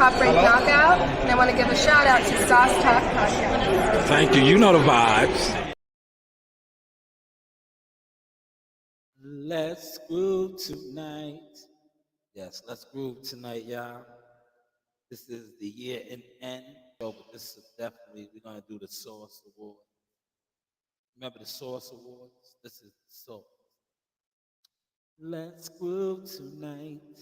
Top Rank Knockout, and I want to give a shout out to Sauce Talk Podcast. Thank you. You know the vibes. Let's groove tonight. Yes, let's groove tonight, y'all. This is the year in end show, but this is definitely, we're going to do the Source Award. Remember the Source Awards? This is the Source. Let's groove tonight.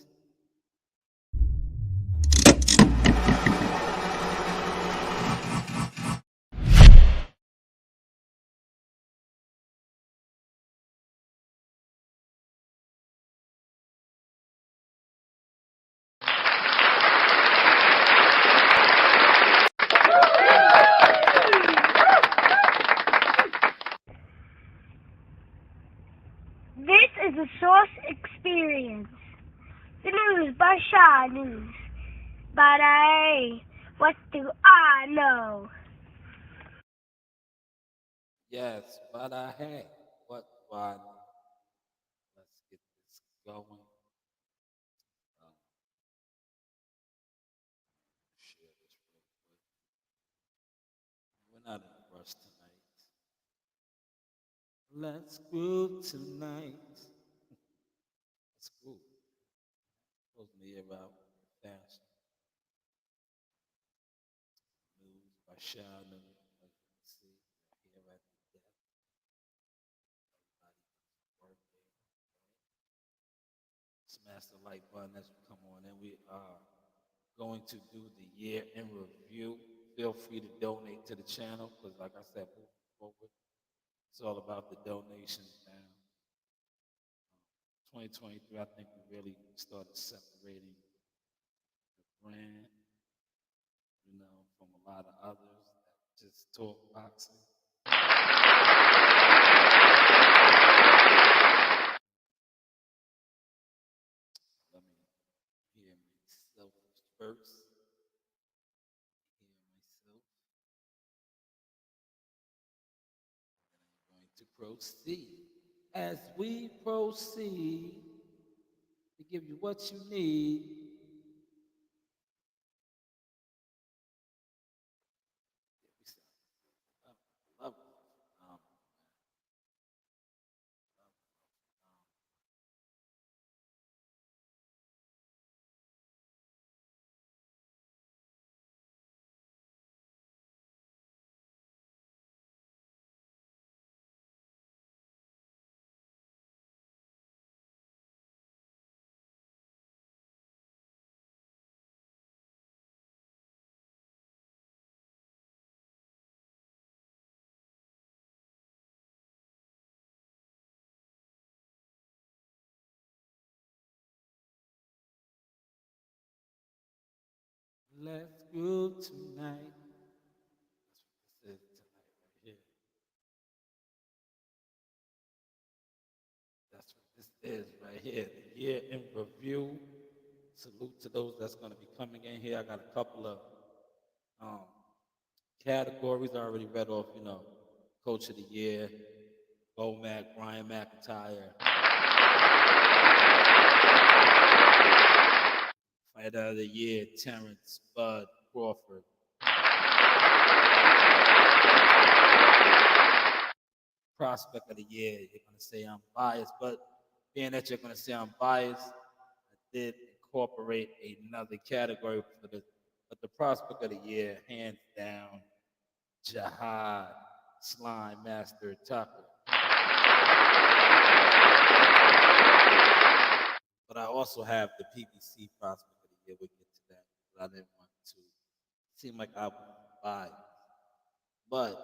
This is a Source Experience. The news by Shanewz. But what do I know? Yes, but hey, what do I know? Let's get this going. Share this real quick. We're not in a rush tonight. Let's groove tonight. Let's groove. Supposed to be about fashion. News by Shanewz. As you can see, here at the desk. Everybody's birthday. Smash the like button as we come on, and we are going to do the year in review. Feel free to donate to the channel because, like I said, moving forward, it's all about the donations now. 2023, I think we really started separating the brand, from a lot of others that just talk boxing. Let me hear myself first. To proceed. As we proceed to give you what you need. Love, let's groove tonight. That's what this is right here. The year in review. Salute to those that's going to be coming in here. I got a couple of categories I already read off, Coach of the Year, Mac, Brian McIntyre. Fighter of the Year, Terrence Bud Crawford. Prospect of the Year, you're going to say I'm biased, but being that you're going to say I'm biased, I did incorporate another category but the Prospect of the Year, hands down, Jihad Slime Master Tucker. But I also have the PBC Prospect of the Year. We'll get to that, but I didn't want to seem like I was biased. But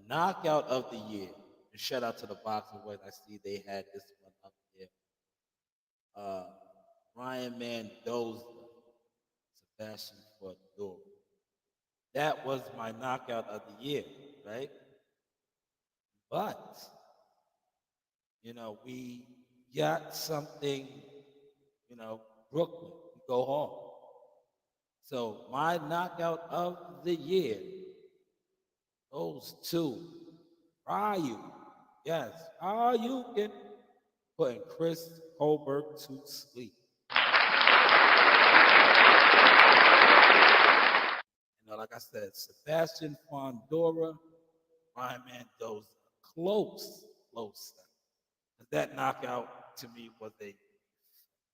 Knockout of the Year, and shout out to the Boxing Boys. I see they had this one up there. Ryan Mendoza, Sebastian Fordor. That was my Knockout of the Year, right? But, we got something, Brooklyn, go home. So my Knockout of the Year goes to Ryu. Yes, Ryu can putting Chris Colbert to sleep. I said, Sebastian Fondora, Brian Mendoza, close, close. That knockout to me was a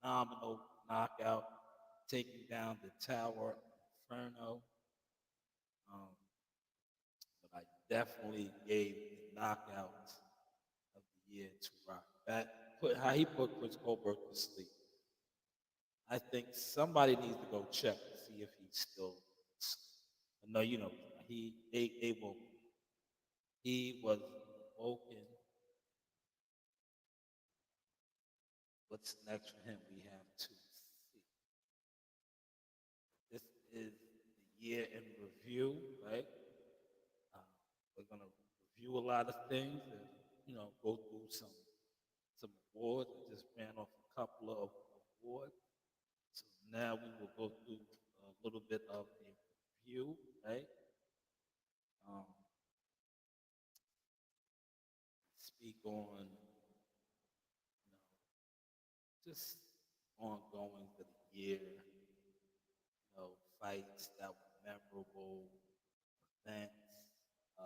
phenomenal knockout, taking down the Tower Inferno. Um, but I definitely gave the knockout of the year to Rock. That put how he put Chris Colbert to sleep. I think somebody needs to go check to see if he's still. No, you know, they woke. He was woken. What's next for him? We have to see. This is the year in review, right? Uh, we're gonna review a lot of things and go through some awards. I just ran off a couple of awards, so now we will go through a little bit of a review, right? Um, speak on just ongoing of the year, fights that were memorable, events. Uh,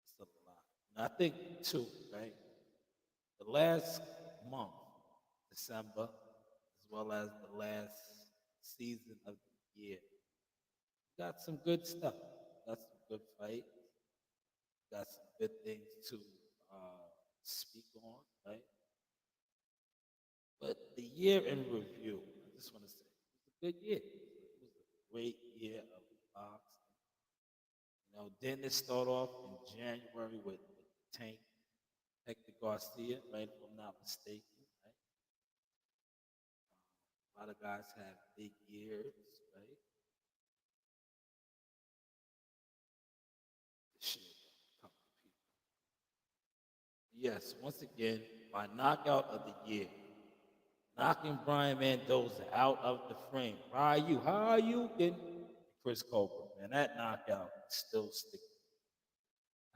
it's a lot. And I think too, right? The last month, December, as well as the last season of the year, got some good stuff. Got some good fights. Got some good things to speak on, right? But the year in review, I just want to say, it was a good year. It was a great year of boxing. Didn't it start off in January with Tank Hector Garcia, right? If I'm not mistaken, right? A lot of guys have big years, right? Shit, come to people. Yes, once again, my knockout of the year, knocking Brian Mendoza out of the frame. Ryu, how you can? Chris Colbert, man, that knockout still sticks.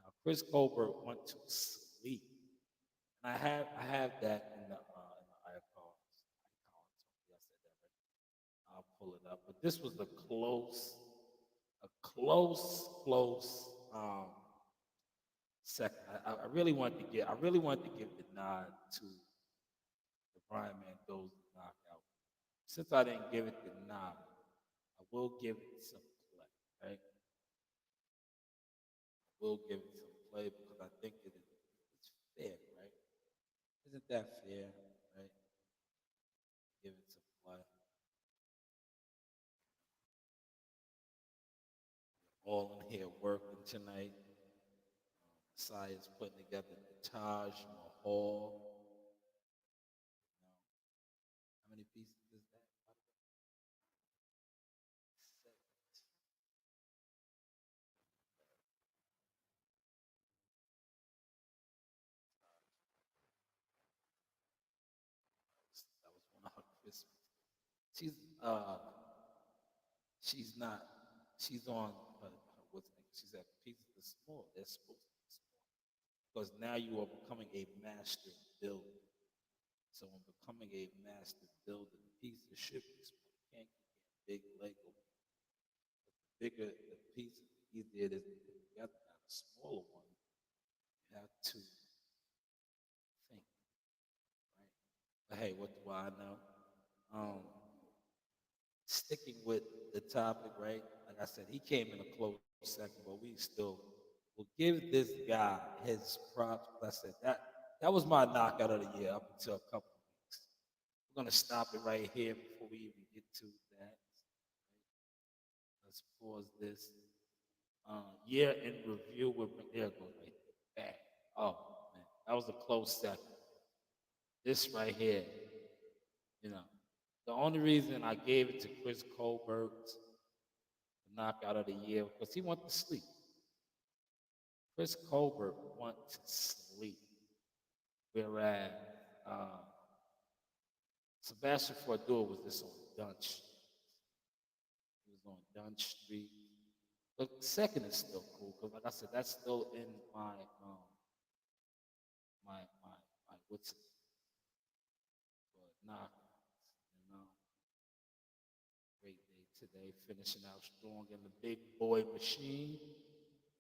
Now, Chris Colbert went to sleep, and I have that in the icons. Hopefully I said that right. I'll pull it up. But this was a close second. I really wanted to give the nod to the Brian Mendoza knockout. Since I didn't give it the nod, I will give it some play, right? Will give it some play because I think it's fair, right? Isn't that fair, right? Give it some play. All in here working tonight. Messiah's putting together the Taj Mahal. How many pieces is that? That was one of her Christmas. She's uh she's not she's on what's the name? She's at pieces of small. They're supposed to be small. Because now you are becoming a master builder. So in becoming a master builder, the pieces should be small. You can't keep getting big Lego. The bigger the piece, the easier it is to put together. Now the smaller one, you have to think, right? But hey, what do I know? Um, Sticking with the topic, right? Like I said, he came in a close second, but we still will give this guy his props. Like I said that was my knockout of the year up until a couple of weeks. We're gonna stop it right here before we even get to that. Let's pause this. Year in review. There it goes right there. Bang. Oh man, that was a close second. This right here, you know, the only reason I gave it to Chris Colbert, the knockout of the year, because he went to sleep. Chris Colbert went to sleep, whereas uh, Sebastian Fordua was just on Dunch. He was on Dunch Street. The second is still cool because, like I said, that's still in my what's it? Knockouts, you know. Great day today, finishing out strong in the big boy machine.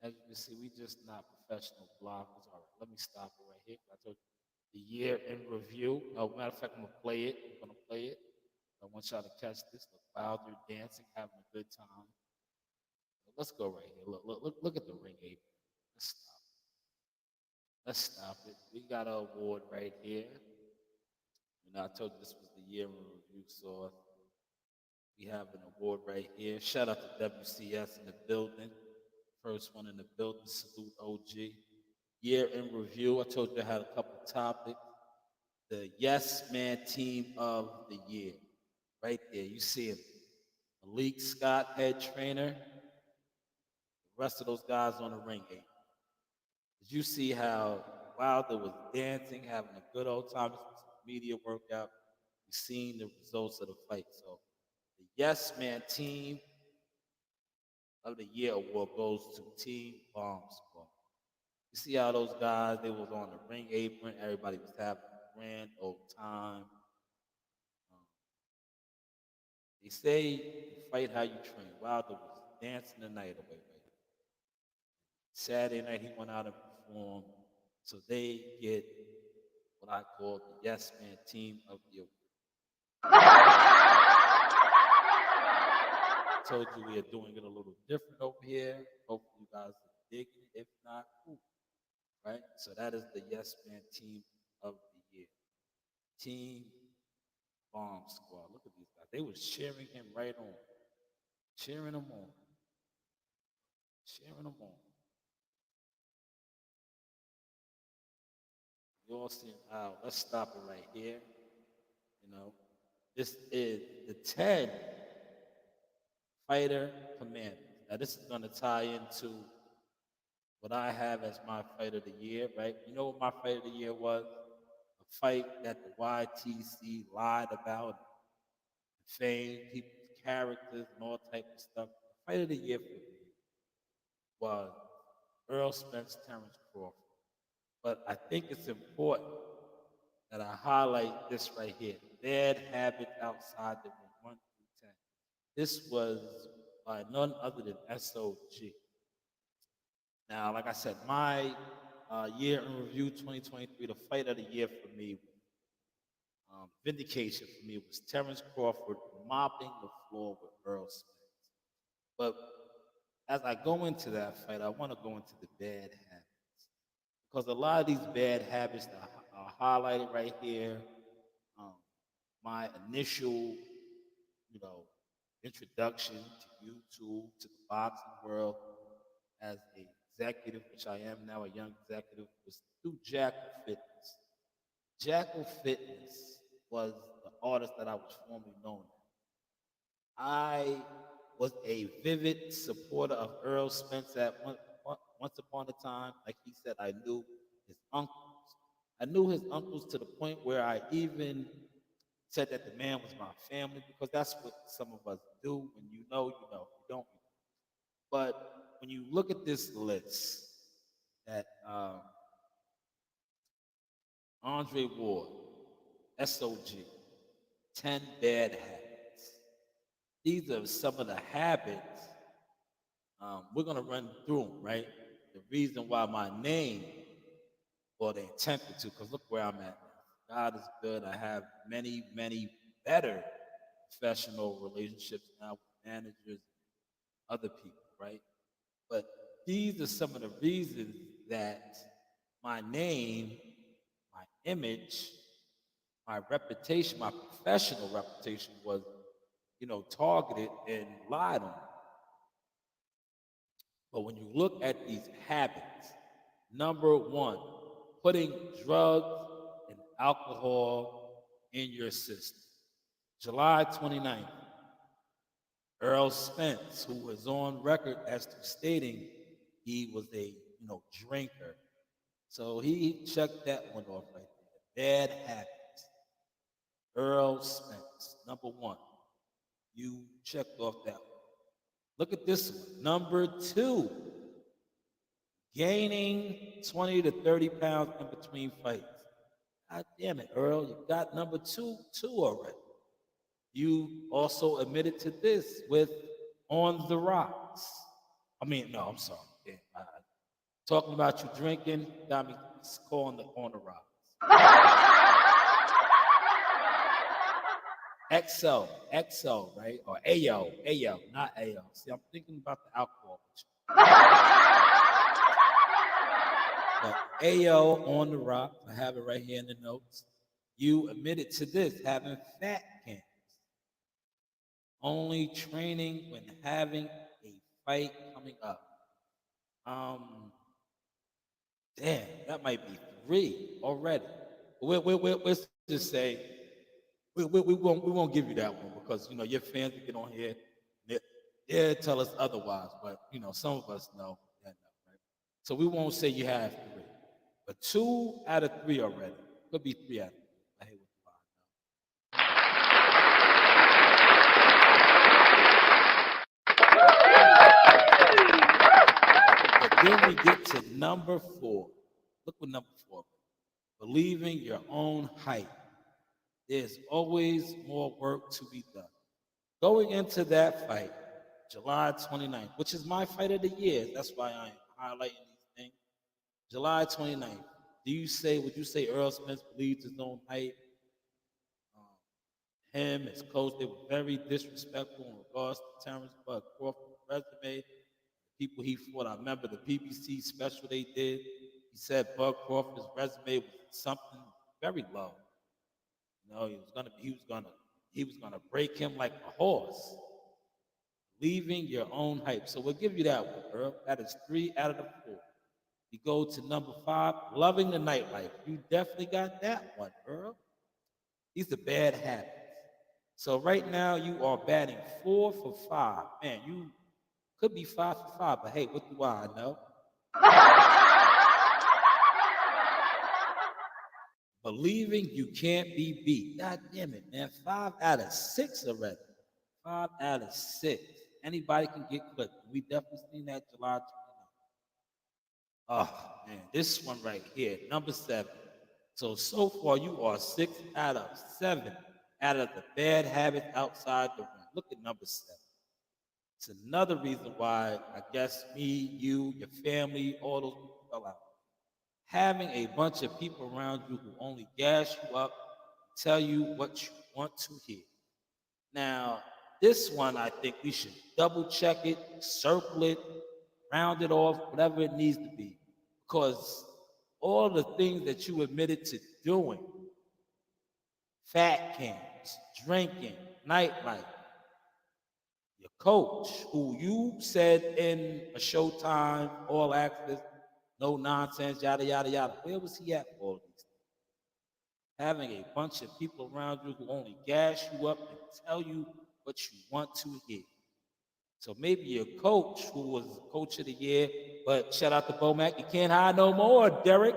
As you can see, we just not professional bloggers. All right, let me stop it right here. I told you the year in review. Oh, matter of fact, I'm gonna play it. I'm gonna play it. I want y'all to catch this. Look, while they're dancing, having a good time. Let's go right here. Look at the ring apron. Let's stop. Let's stop it. We got an award right here. I told you this was the year in review, so we have an award right here. Shout out to WCS in the building. First one in the building. Salute OG. Year in review. I told you I had a couple topics. The Yes Man Team of the Year. Right there. You see him. Malik Scott, head trainer. The rest of those guys on the ring apron. Did you see how Wilder was dancing, having a good old time? This was a media workout. We've seen the results of the fight. So the Yes Man Team of the Year award goes to Team Bomb Squad. You see how those guys, they was on the ring apron. Everybody was having a grand old time. They say you fight how you train. Wilder was dancing the night away. Saturday night, he went out and performed. So they get what I call the Yes Man Team of the Year. Told you we are doing it a little different over here. Hopefully you guys are digging it. If not, cool. Right? So that is the Yes Man Team of the Year. Team Bomb Squad. Look at these guys. They was cheering him right on. Cheering him on. Cheering him on. You all see out. Let's stop it right here. This is the 10 fighter commanders. Now, this is going to tie into what I have as my fight of the year, right? You know what my fight of the year was? A fight that the YTC lied about, famed people's characters and all type of stuff. The fight of the year for me was Earl Spence, Terrence Crawford. But I think it's important that I highlight this right here. Bad habit outside the ring, 1 through 10. This was by none other than SOG. Now, like I said, my year in review 2023, the fight of the year for me, vindication for me was Terrence Crawford mopping the floor with Earl Spence. But as I go into that fight, I want to go into the bad habits. Because a lot of these bad habits that are highlighted right here, my initial, introduction to YouTube, to the boxing world as a executive, which I am now, a young executive, was through Jackal Fitness. Jackal Fitness was the artist that I was formerly known as. I was a vivid supporter of Earl Spence at once upon a time. Like he said, I knew his uncles. I knew his uncles to the point where I even said that the man was my family, because that's what some of us do. When you know, you know. You don't, you know. But when you look at this list that Andre Ward, SOG, 10 bad habits. These are some of the habits we're going to run through them, right? The reason why my name, or they attempted to, because look where I'm at now. God is good. I have many, many better professional relationships now with managers and other people, right? But these are some of the reasons that my name, my image, my reputation, my professional reputation was, targeted and lied on. But when you look at these habits, number one, putting drugs and alcohol in your system. July 29th, Earl Spence, who was on record as to stating he was a drinker. So he checked that one off right there. Bad habits. Earl Spence, number one. You checked off that one. Look at this one. Number two, gaining 20 to 30 pounds in between fights. God damn it, Earl, you got number two already. You also admitted to this with On the Rocks. I mean, no, I'm sorry. Yeah, talking about you drinking got me calling the On the Rocks. XO, right? Or AO, not AO. See, I'm thinking about the alcohol. But AO On the Rocks, I have it right here in the notes. You admitted to this, having fat camps. Only training when having a fight coming up. Damn, that might be 3 already. Let's just say we won't give you that one because your fans will get on here. They tell us otherwise, but some of us know that, right? So we won't say you have 3, but 2 out of 3 already. Could be 3 out of 3. I hate what the Then we get to number 4. Look what number 4 is. Believing your own hype. There's always more work to be done. Going into that fight, July 29th, which is my fight of the year. That's why I'm highlighting these things. July 29th. Would you say Earl Spence believes his own hype? Him, his coach, they were very disrespectful in regards to Terrence Bud Crawford's resume. People he fought. I remember the PBC special they did. He said Bud Crawford's resume was something very low. He was gonna break him like a horse. Leaving your own hype. So we'll give you that one, Earl. That is 3 out of the 4. We go to number 5, loving the nightlife. You definitely got that one, Earl. These are bad habits. So right now you are batting 4 for 5. Man, you could be 5 for 5, but hey, what do I know? Believing you can't be beat. God damn it, man. 5 out of 6 already. 5 out of 6. Anybody can get clipped. We definitely seen that July 29th. Oh, man. This one right here, number 7. So far, you are 6 out of 7 out of the bad habits outside the ring. Look at number 7. It's another reason why I guess me, you, your family, all those people fell out. Having a bunch of people around you who only gas you up, tell you what you want to hear. Now, this one, I think we should double check it, circle it, round it off, whatever it needs to be. Because all the things that you admitted to doing, fat camps, drinking, nightlife, your coach, who you said in a Showtime, All Access, no nonsense, yada, yada, yada. Where was he at for all these things? Having a bunch of people around you who only gas you up and tell you what you want to hear. So maybe your coach, who was coach of the year, but shout out to Bomac, you can't hide no more, Derek.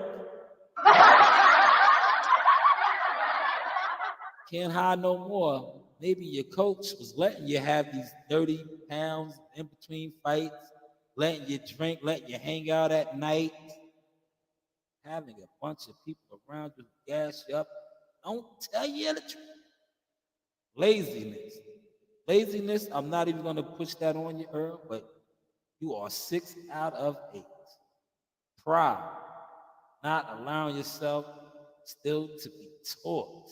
Can't hide no more. Maybe your coach was letting you have these 30 pounds in between fights, letting you drink, letting you hang out at night, having a bunch of people around you who gas you up. Don't tell you the truth. Laziness, I'm not even going to push that on you, Earl, but you are 6 out of 8. Pride, not allowing yourself still to be taught.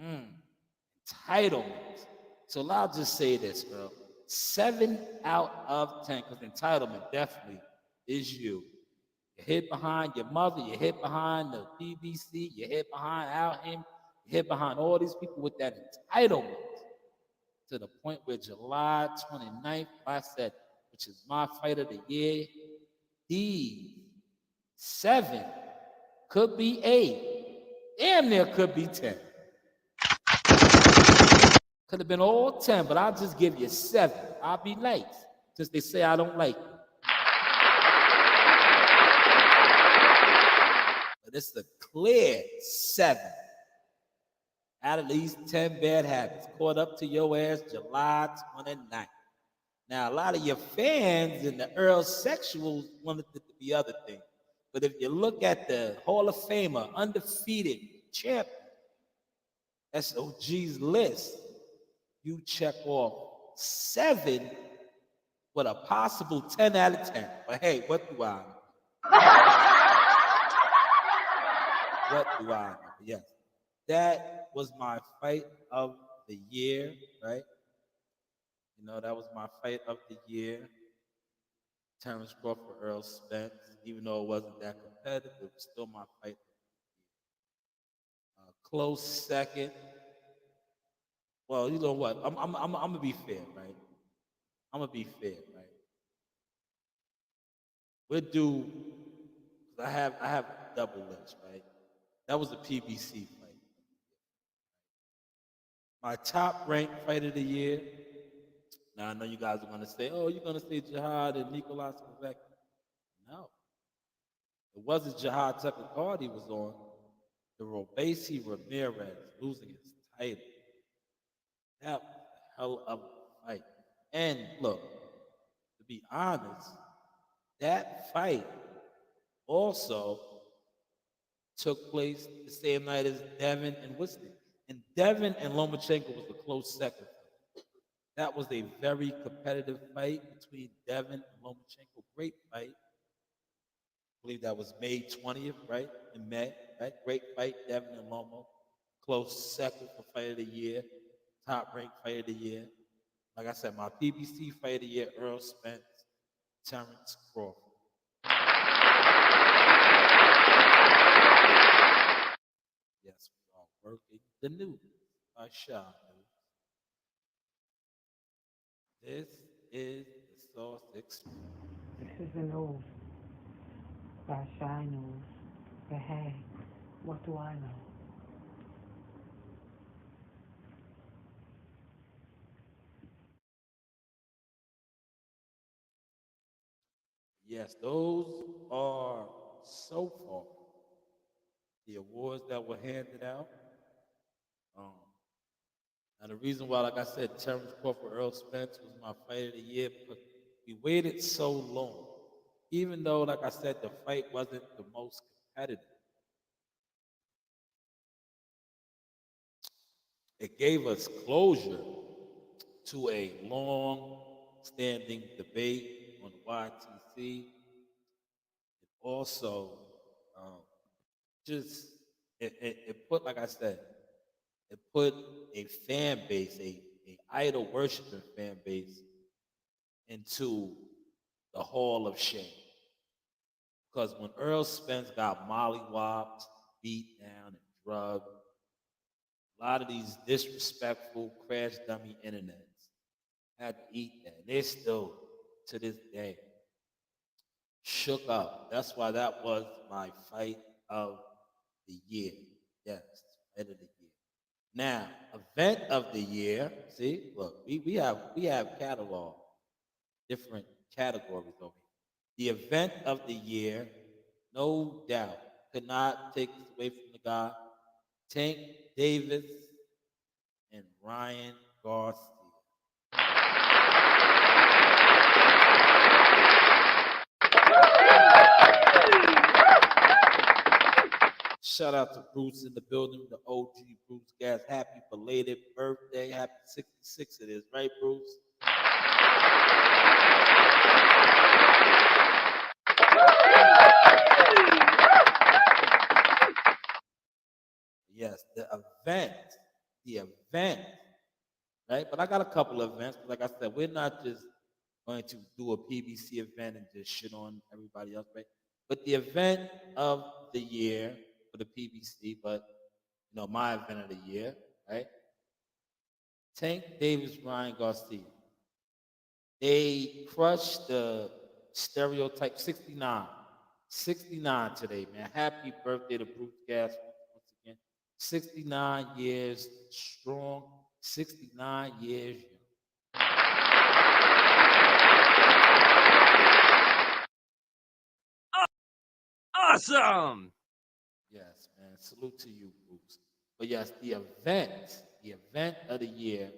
Entitlement. So I'll just say this, Earl. 7 out of 10, because entitlement definitely is you. You hid behind your mother, you hid behind the BBC, you hid behind Al Haim, you hid behind all these people with that entitlement. To the point where July 29th, I said, which is my fight of the year, these 7 could be 8. Damn near could be 10. Could have been all 10, but I'll just give you 7. I'll be nice, since they say I don't like it. But it's a clear 7 out of these 10 bad habits. Caught up to your ass July 29th. Now, a lot of your fans and the Earl sexuals wanted it to be other things. But if you look at the Hall of Famer, undefeated champion, SOG's list, you check off 7 with a possible 10 out of 10. But hey, what do I know? What do I know? Yes, that was my fight of the year, right? You know, that was my fight of the year. Terrence Crawford, Earl Spence. Even though it wasn't that competitive, it was still my fight. Close second. Well, you know what? I'm gonna be fair, right? I'm gonna be fair, right? We'll do. 'Cause I have a double list, right? That was a PBC fight. My top ranked fight of the year. Now I know you guys are gonna say, "Oh, you're gonna say Jihad and Nicolas Quebec." No, it wasn't Jihad Tucker card he was on. The Robesi Ramirez losing his title. That was a hell of a fight. And look, to be honest, that fight also took place the same night as Devin and Wisnik. And Devin and Lomachenko was a close second. That was a very competitive fight between Devin and Lomachenko. Great fight. I believe that was May 20th, right? In May, right? Great fight, Devin and Lomo. Close second for fight of the year. Top ranked fight of the year. Like I said, my PBC fight of the year, Earl Spence, Terrence Crawford. Yes, we are working the news by Shanewz. This is the Source Experience. This is the news by Shanewz. But hey, what do I know? Yes, those are so far the awards that were handed out. Um, and the reason why, like I said, Terrence Crawford, Earl Spence was my fight of the year because we waited so long. Even though, like I said, the fight wasn't the most competitive, it gave us closure to a long standing debate on YTC. It also um, just it put, like I said, it put a fan base, a idol worshiping fan base into the Hall of Shame. Because when Earl Spence got mollywopped, beat down, and drugged, a lot of these disrespectful crash dummy internets had to eat that. They're still, to this day, shook up. That's why that was my fight of the year. Yes, fight of the year. Now, event of the year. See, look, we have catalog different categories over here. The event of the year, no doubt, could not take us away from the guy, Tank Davis and Ryan Garcia. Shout out to Bruce in the building, the OG Bruce Gas. Happy belated birthday. Happy 66 it is, right, Bruce? Yes, the event, right? But I got a couple of events. Like I said, we're not just going to do a PBC event and just shit on everybody else, right? But the event of the year for the PBC, but my event of the year, right? Tank Davis, Ryan Garcia. They crushed the stereotype 69. 69 today, man. Happy birthday to Bruce Gas once again. 69 years strong, 69 years young. Awesome. Yes, man. Salute to you, Bruce. But yes, the event of the year,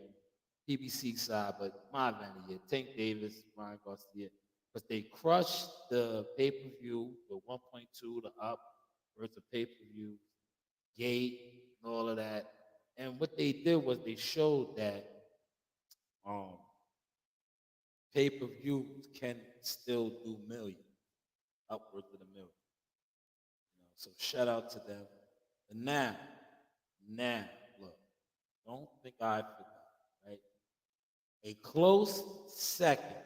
PBC side, but my event of the year, Tank Davis, Ryan Garcia, because they crushed the pay-per-view, the 1.2, the up, versus pay-per-view, gate, and all of that. And what they did was they showed that um, pay-per-views can still do millions, upwards of a million. So shout out to them. And now, look, don't think I forgot, right? A close second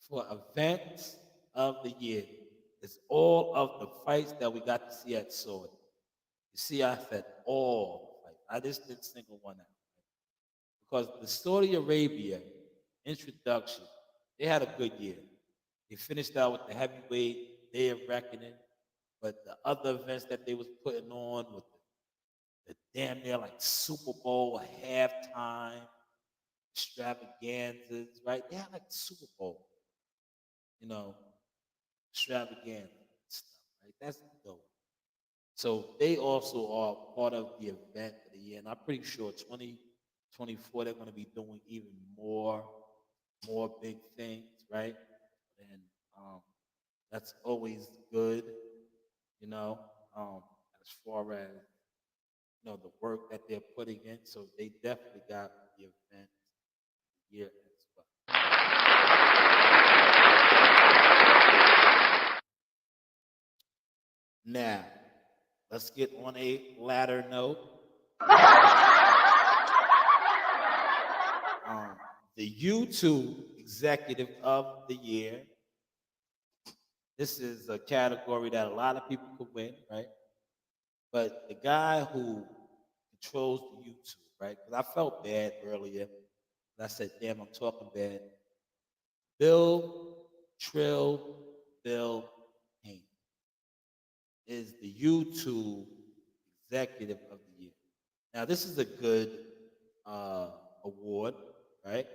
for events of the year is all of the fights that we got to see at Saudi. You see, I said all the fights. I just didn't single one out. Because the Saudi Arabia introduction, they had a good year. They finished out with the heavyweight Day of Reckoning, but the other events that they was putting on with the damn near like Super Bowl halftime extravaganzas, right? They had like the Super Bowl, you know, extravaganza stuff, right? That's dope. So they also are part of the event of the year, and I'm pretty sure 2024 they're going to be doing even more big things, right? And that's always good, you know, as far as the work that they're putting in. So they definitely got the event here as well. Now, let's get on a latter note. The YouTube Executive of the Year. This is a category that a lot of people could win, right? But the guy who controls the YouTube, right? Because I felt bad earlier. And I said, damn, I'm talking bad. Bill Trill Bill Haynes is the YouTube Executive of the Year. Now, this is a good award, right?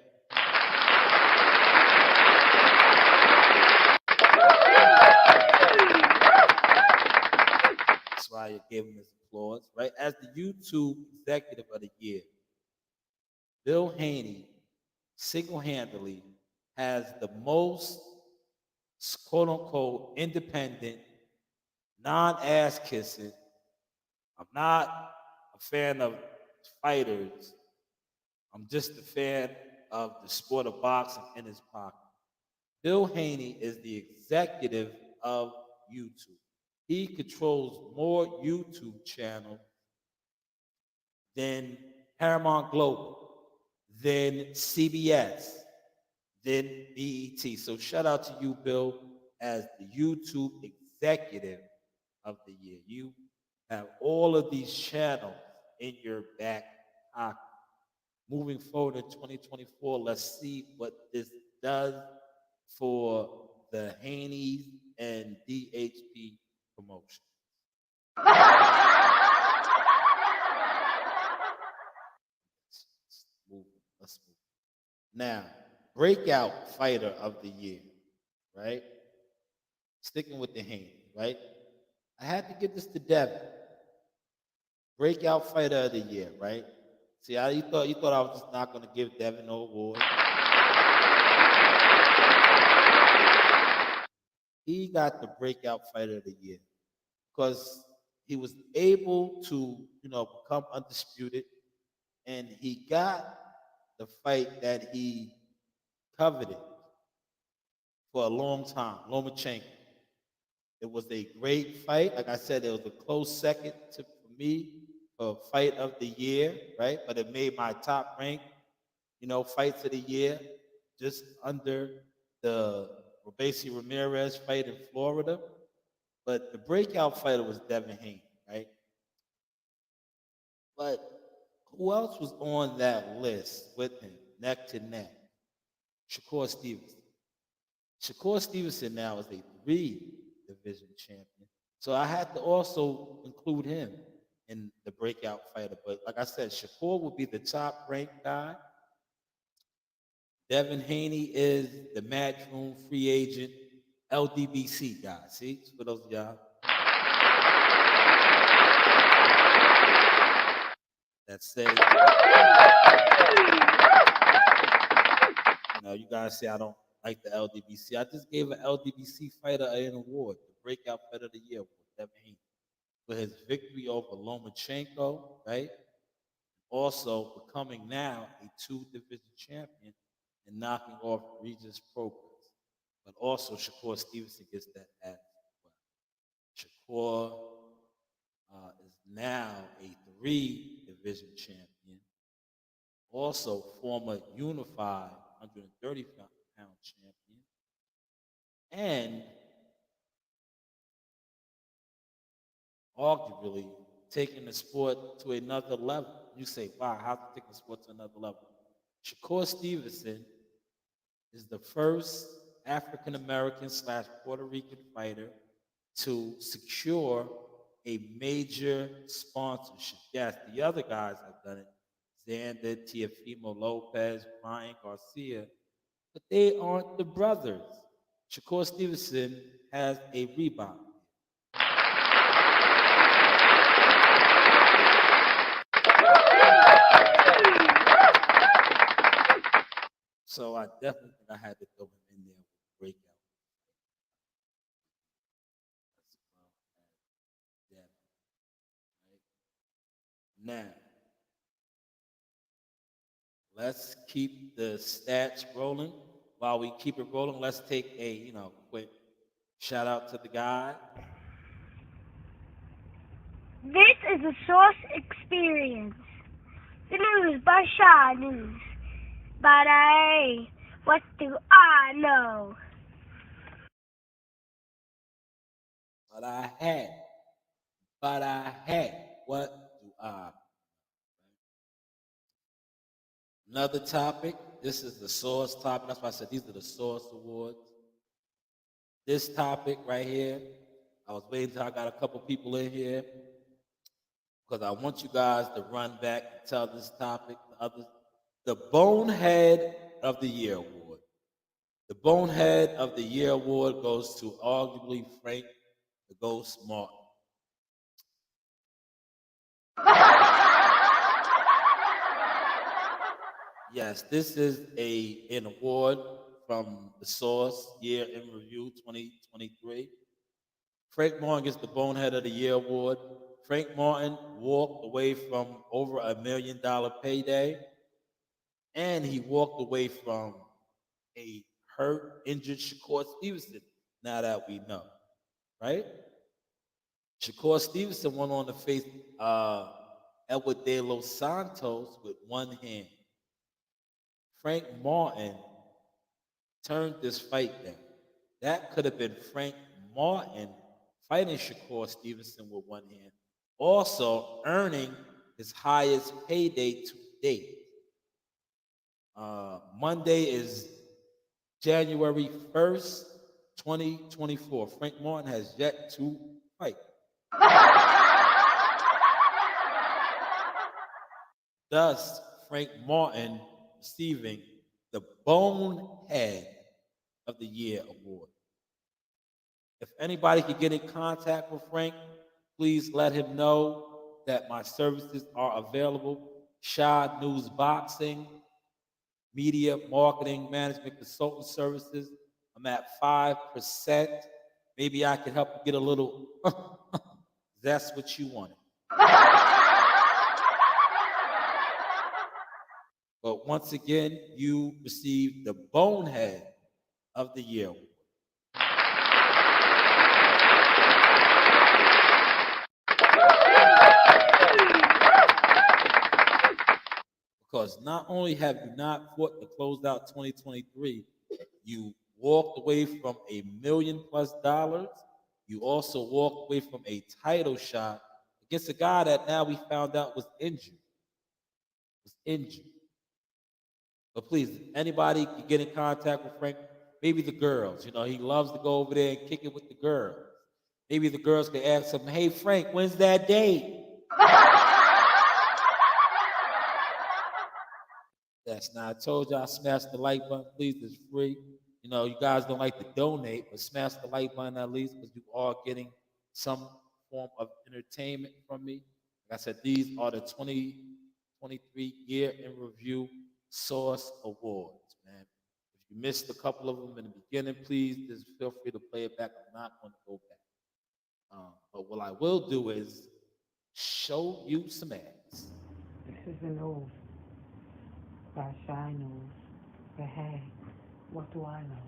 That's why you gave him his applause, right? As the YouTube Executive of the Year, Bill Haney single-handedly has the most quote-unquote independent, non-ass kissing. I'm not a fan of fighters. I'm just a fan of the sport of boxing in his pocket. Bill Haney is the executive of YouTube. He controls more YouTube channels than Paramount Global, than CBS, than BET. So shout out to you, Bill, as the YouTube executive of the year. You have all of these channels in your back pocket. Moving forward in 2024, let's see what this does for the Haney's and DHP promotion. Let's move. Now, breakout fighter of the year, right? Sticking with the Haney, right? I had to give this to Devin. Breakout fighter of the year, right? See, you thought I was just not going to give Devin no award. He got the breakout fighter of the year because he was able to, become undisputed, and he got the fight that he coveted for a long time, Lomachenko. It was a great fight. Like I said, it was a close second for me for fight of the year, right? But it made my top rank, fights of the year, just under the Robesi Ramirez fight in Florida. But the breakout fighter was Devin Haney, right? But who else was on that list with him, neck to neck? Shakur Stevenson. Shakur Stevenson now is a 3-division champion. So I had to also include him in the breakout fighter. But like I said, Shakur will be the top ranked guy. Devin Haney is the matchroom free agent LDBC guy. See, for those of y'all that say, you guys say I don't like the LDBC. I just gave an LDBC fighter an award, the breakout fighter of the year, Devin Haney, for his victory over Lomachenko, right? also becoming now a two-division champion and knocking off Regis Progress. But also Shakur Stevenson gets that as well. Shakur is now a three-division champion, also former unified 130-pound champion, and arguably taking the sport to another level. You say, wow, how to take the sport to another level? Shakur Stevenson is the first African American / Puerto Rican fighter to secure a major sponsorship. Yes, the other guys have done it. Xander, Teofimo Lopez, Brian Garcia, but they aren't the brothers. Shakur Stevenson has a Reebok. So I definitely think I had to throw him in there with breakout. Now, let's keep the stats rolling. While we keep it rolling, let's take a quick shout out to the guy. This is a Source Experience. The news by Shanewz. But what do I know? But I had, what do I? Another topic. This is the Source topic. That's why I said these are the Source Awards. This topic right here, I was waiting until I got a couple people in here because I want you guys to run back and tell this topic. The Bonehead of the Year Award. The Bonehead of the Year Award goes to arguably Frank the Ghost Martin. Yes, this is an award from the Source Year in Review 2023. Frank Martin gets the Bonehead of the Year Award. Frank Martin walked away from over $1 million payday, and he walked away from a hurt, injured Shakur Stevenson, now that we know, right? Shakur Stevenson went on to face Edward De Los Santos with one hand. Frank Martin turned this fight down. That could have been Frank Martin fighting Shakur Stevenson with one hand, also earning his highest payday to date. Monday is January 1st, 2024. Frank Martin has yet to fight. Thus, Frank Martin receiving the Bonehead of the Year Award. If anybody could get in contact with Frank, please let him know that my services are available. Shanewz Boxing, Media, Marketing, Management, Consultant Services. I'm at 5%. Maybe I can help you get a little, that's what you wanted. But once again, you received the Bonehead of the Year. Because not only have you not fought to close out 2023, you walked away from $1 million+. You also walked away from a title shot against a guy that now we found out was injured. But please, anybody can get in contact with Frank. Maybe the girls. He loves to go over there and kick it with the girls. Maybe the girls can ask him, hey, Frank, when's that date? Yes, now I told you I smashed the like button. Please, it's free. You guys don't like to donate, but smash the like button at least because you are getting some form of entertainment from me. Like I said, these are the 2023 Year in Review Source Awards, man. If you missed a couple of them in the beginning, please just feel free to play it back. I'm not going to go back. But what I will do is show you some ads. is the news by Shanewz. But hey, what do I know?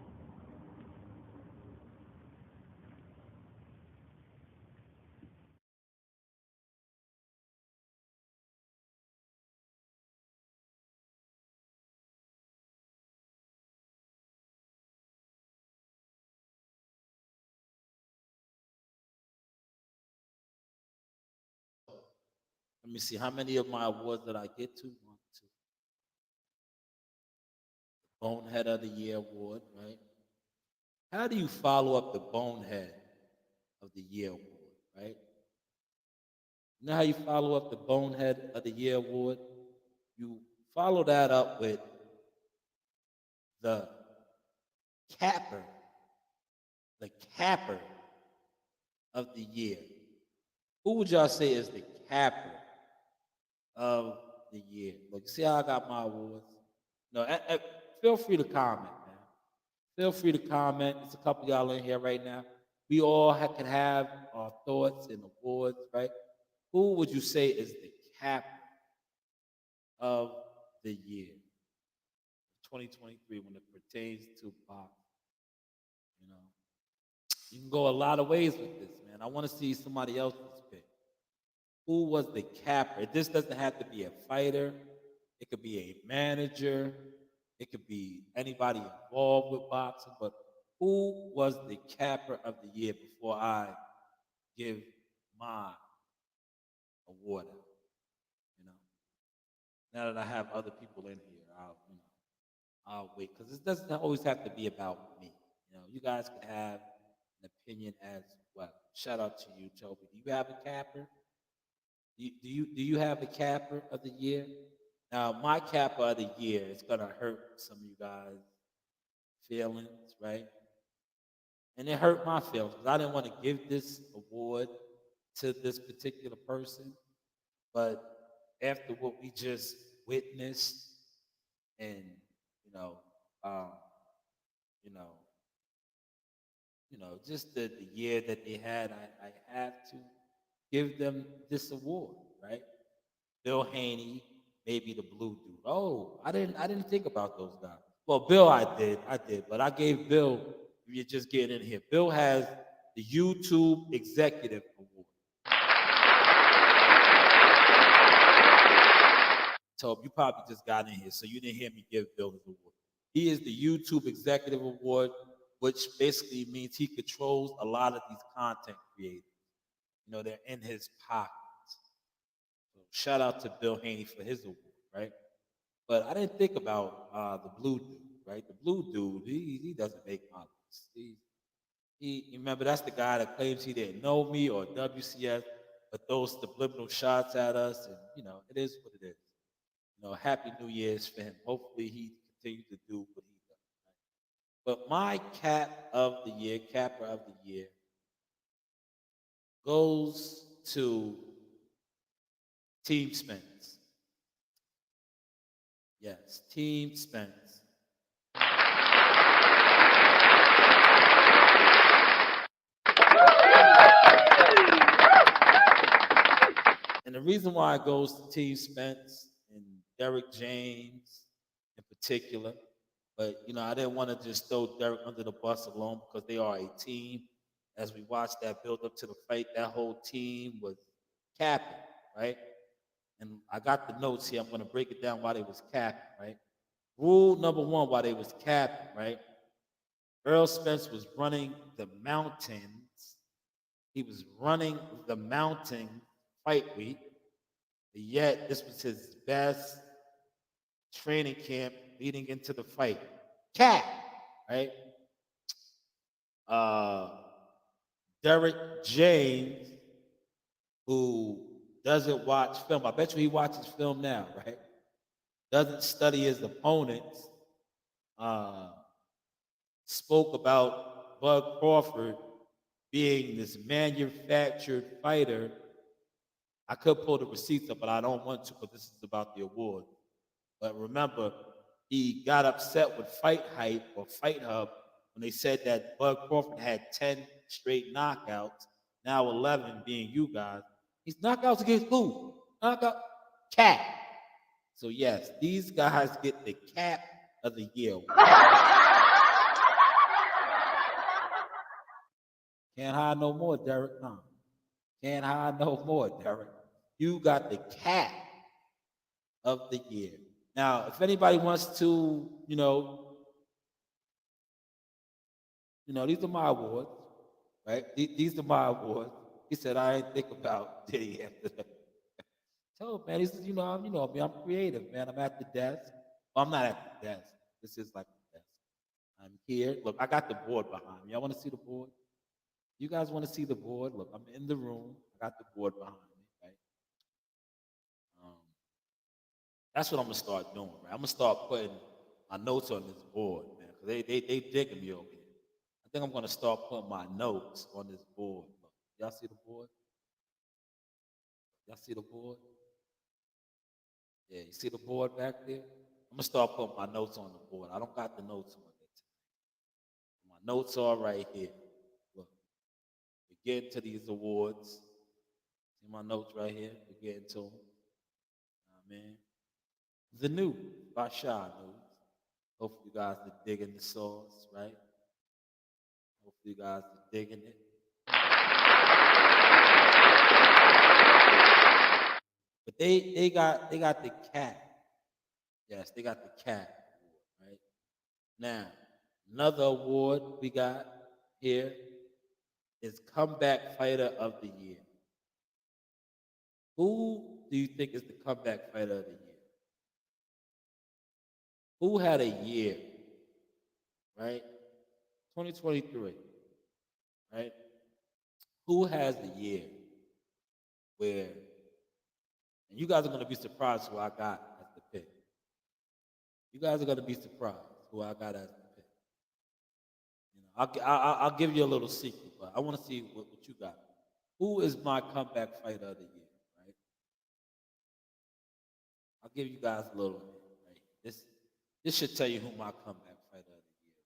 Let me see how many of my awards did I get to? One, two. Bonehead of the Year award, right? How do you follow up the Bonehead of the Year award, right? You know how you follow up the Bonehead of the Year award? You follow that up with the capper, the capper of the year. Who would y'all say is the capper of the year? Look, see how I got my awards? No, feel free to comment, man. Feel free to comment. There's a couple of y'all in here right now. We all can have our thoughts and awards, right? Who would you say is the capper of the year, 2023, when it pertains to boxing? You know, you can go a lot of ways with this, man. I want to see somebody else's pick. Who was the capper? This doesn't have to be a fighter. It could be a manager. It could be anybody involved with boxing. But who was the capper of the year before I give my award out? You know, now that I have other people in here, I'll wait because it doesn't always have to be about me. You know, you guys can have an opinion as well. Shout out to you, Toby. Do you have a capper? Do you have a capper of the year? Now, my capper of the year is gonna hurt some of you guys' feelings, right? And it hurt my feelings because I didn't want to give this award to this particular person, but after what we just witnessed, and you know, um, you know, just the year that they had, I have to give them this award, right? Bill Haney, maybe the blue dude. Oh, I didn't think about those guys. Well, Bill, I did, but I gave Bill. If you're just getting in here, Bill has the YouTube Executive Award. So you probably just got in here, so you didn't hear me give Bill his award. He is the YouTube Executive Award, which basically means he controls a lot of these content creators. You know, they're in his pockets. So shout out to Bill Haney for his award, right? But I didn't think about the blue dude, right? The blue dude, he doesn't make my list. He remember that's the guy that claims he didn't know me or WCS, but throws subliminal shots at us, and you know it is what it is. You know, Happy New Year's for him. Hopefully he continues to do what he does. Right? But my capper of the year, goes to Team Spence. Yes, Team Spence. And the reason why it goes to Team Spence and Derek James in particular, but you know, I didn't want to just throw Derek under the bus alone because they are a team. As we watched that build up to the fight, that whole team was capping, right? And I got the notes here. I'm going to break it down why they was capping, right? Rule number one, why they was capping, right? Earl Spence was running the mountains. He was running the mountain fight week. Yet this was his best training camp leading into the fight. Cap, right? Derek James, who doesn't watch film. I bet you he watches film now, right? Doesn't study his opponents. Spoke about Bud Crawford being this manufactured fighter. I could pull the receipts up, but I don't want to because this is about the award. But remember, he got upset with Fight Hype or Fight Hub when they said that Bud Crawford had 10 straight knockouts, now 11 being you guys. He's knockouts against who? Knockout cat. So yes, these guys get the Cat of the Year award. Can't hide no more, Derek. No. Can't hide no more, Derek. You got the Cat of the Year. Now, if anybody wants to, these are my awards, right? These are my awards. He said, I ain't think about Diddy after that. Tell him, man, he says, me, I'm creative, man. I'm at the desk. Well, I'm not at the desk. This is like the desk. I'm here. Look, I got the board behind me. Y'all want to see the board? You guys want to see the board? Look, I'm in the room. I got the board behind me, right? That's what I'm gonna start doing, right? I'm gonna start putting my notes on this board, man, because they digging me over here. I think I'm gonna start putting my notes on this board. Look, y'all see the board? Y'all see the board? Yeah, you see the board back there? I'm gonna start putting my notes on the board. I don't got the notes on it tonight. My notes are right here. Look, we're getting to these awards. See my notes right here? We're getting to them. Man. The New by Shanewz. Hopefully you guys are digging the sauce, right? Hopefully you guys are digging it. But they got the Cat. Yes, they got the Cat award, right? Now, another award we got here is Comeback Fighter of the Year. Who do you think is the Comeback Fighter of the Year? Who had a year, right? 2023, right? Who has a year where, and you guys are going to be surprised who I got as the pick. You guys are going to be surprised who I got as the pick. I'll give you a little secret, but I want to see what you got. Who is my comeback fighter of the year, right? I'll give you guys a little bit, right? This should tell you who my comeback fighter of the year is.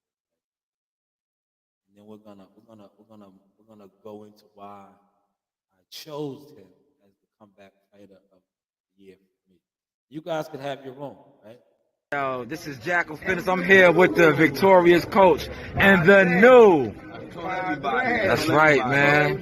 Right? And then we're gonna go into why I chose him as the comeback fighter of the year for me. You guys can have your own, right? Yo, this is Jackal Fitness. I'm here with the victorious coach and the new. That's right, man.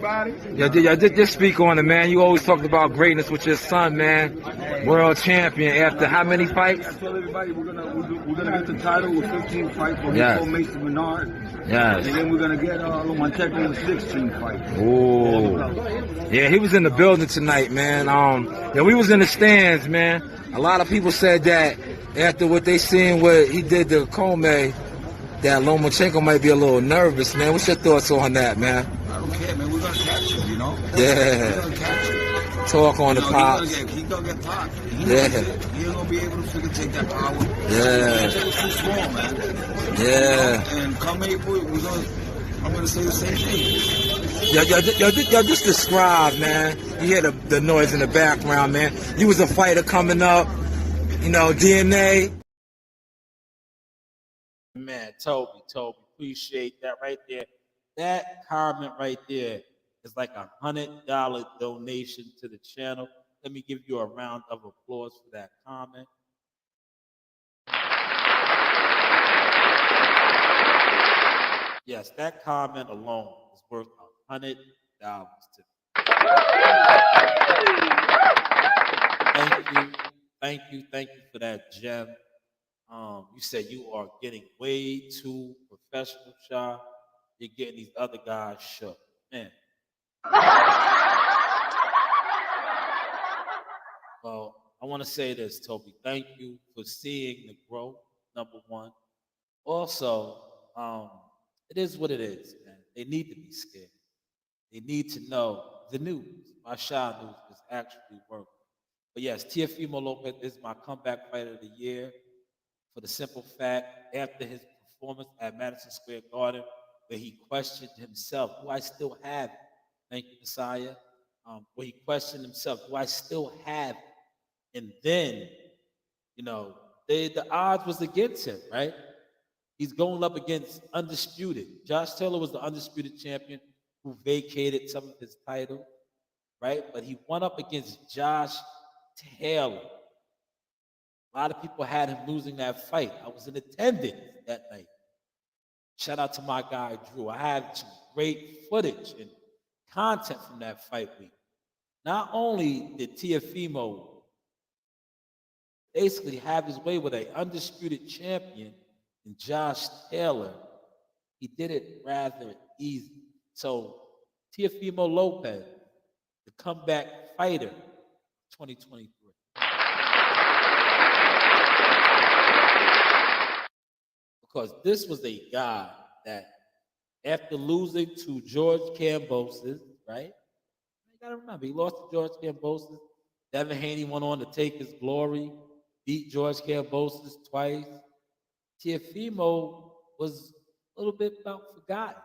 Yo, just speak on it, man. You always talked about greatness with your son, man. World champion after how many fights? I tell everybody we're gonna get the title with 15 fights for Yes. Mason Menard. Yes. And then we're gonna get Lomachenko with 16 fights. Ooh. Yeah, he was in the building tonight, man. Yeah, we was in the stands, man. A lot of people said that after what they seen what he did to Comey, that Lomachenko might be a little nervous, man. What's your thoughts on that, man? I don't care, man. We're gonna catch him, you know? Yeah. We're gonna catch him. Talk on the pops. He's gonna get popped. Yeah. He ain't gonna be able to freaking take that power. Yeah. Lomachenko's too small, man. Yeah. And I'm gonna say the same thing. Yo, just describe, man. You hear the noise in the background, man. You was a fighter coming up, DNA. Man, Toby, appreciate that right there. That comment right there is like $100 donation to the channel. Let me give you a round of applause for that comment. Yes, that comment alone is worth $100 to me. Thank you for that gem. You said you are getting way too professional, Sha. You're getting these other guys shook. Man. Well, I want to say this, Toby. Thank you for seeing the growth, number one. Also, it is what it is, man. They need to be scared. They need to know the news. My Shanewz is actually working. But yes, Teofimo Lopez is my comeback fighter of the year for the simple fact, after his performance at Madison Square Garden, where he questioned himself, do I still have it? Thank you, Messiah. Where he questioned himself, do I still have it? And then, the odds was against him, right? He's going up against undisputed. Josh Taylor was the undisputed champion who vacated some of his titles, right? But he went up against Josh Taylor, A lot of people had him losing that fight. I was in attendance that night. Shout out to my guy Drew. I had some great footage and content from that fight week. Not only did Tiafimo basically have his way with an undisputed champion in Josh Taylor, he did it rather easy. So Tiafimo Lopez, the comeback fighter, 2023. Because this was a guy that, after losing to George Kambosos, right? You gotta remember, he lost to George Kambosos. Devin Haney went on to take his glory, beat George Kambosos twice. Tiafimo was a little bit about forgotten,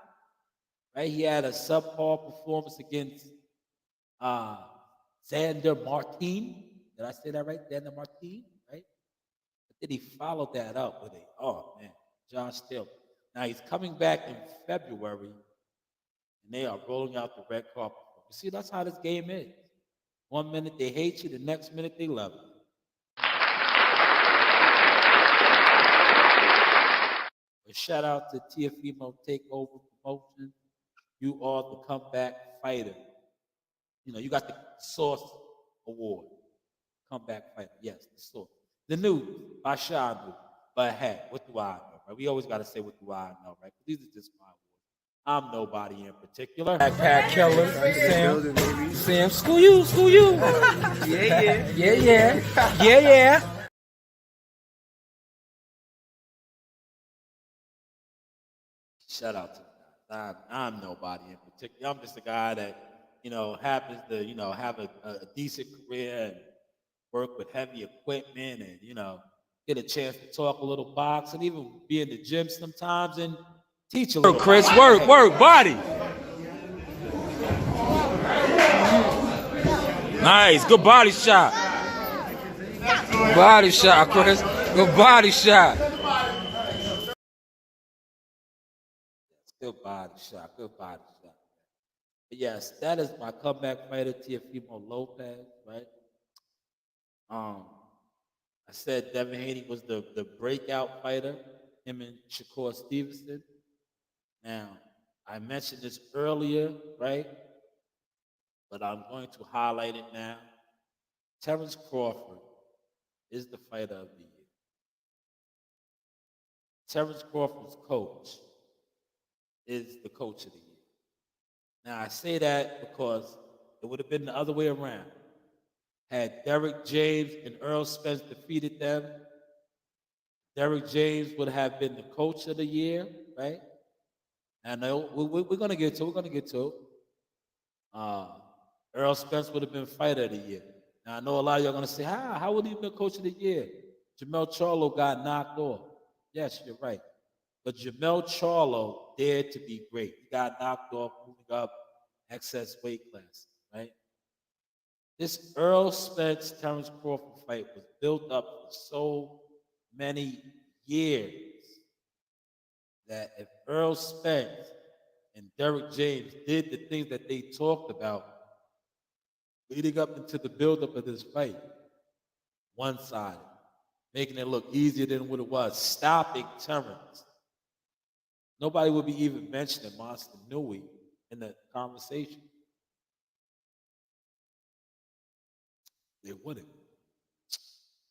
right? He had a subpar performance against Xander Martin. Did I say that right? Xander Martin, right? But then he followed that up with Josh Taylor. Now he's coming back in February, and they are rolling out the red carpet. You see, that's how this game is. 1 minute they hate you, the next minute they love you. A shout out to Tiafimo Takeover Promotion. You are the comeback fighter. You know, you got the Source Award. Comeback fighter. Yes, the Source. The news by Shanewz. But hey, what do I know, right? We always got to say, what do I know, right? These are just my awards. I'm nobody in particular. Backpack killer, Sam, school you. Yeah. Shout out to the guys. I'm nobody in particular. I'm just a guy that, happens to, have a decent career and work with heavy equipment and, get a chance to talk a little box and even be in the gym sometimes and teach a little. Chris, work, body. Nice, good body shot. Body shot, Chris. Good body shot. Good body shot. But yes, that is my comeback fighter, Tiafimo Lopez, right? I said Devin Haney was the breakout fighter, him and Shakur Stevenson. Now, I mentioned this earlier, right? But I'm going to highlight it now. Terrence Crawford is the fighter of the year. Terrence Crawford's coach is the coach of the year. Now, I say that because it would have been the other way around. Had Derek James and Earl Spence defeated them, Derek James would have been the coach of the year, right? And we're going to get to it. Earl Spence would have been fighter of the year. Now, I know a lot of y'all are going to say, how would he have been coach of the year? Jamel Charlo got knocked off. Yes, you're right. But Jamel Charlo dared to be great. He got knocked off, moving up excess weight class, right? This Earl Spence Terrence Crawford fight was built up for so many years that if Earl Spence and Derek James did the things that they talked about leading up into the buildup of this fight, one-sided, making it look easier than what it was, stopping Terrence, nobody would be even mentioning Monster Nui in the conversation. They wouldn't.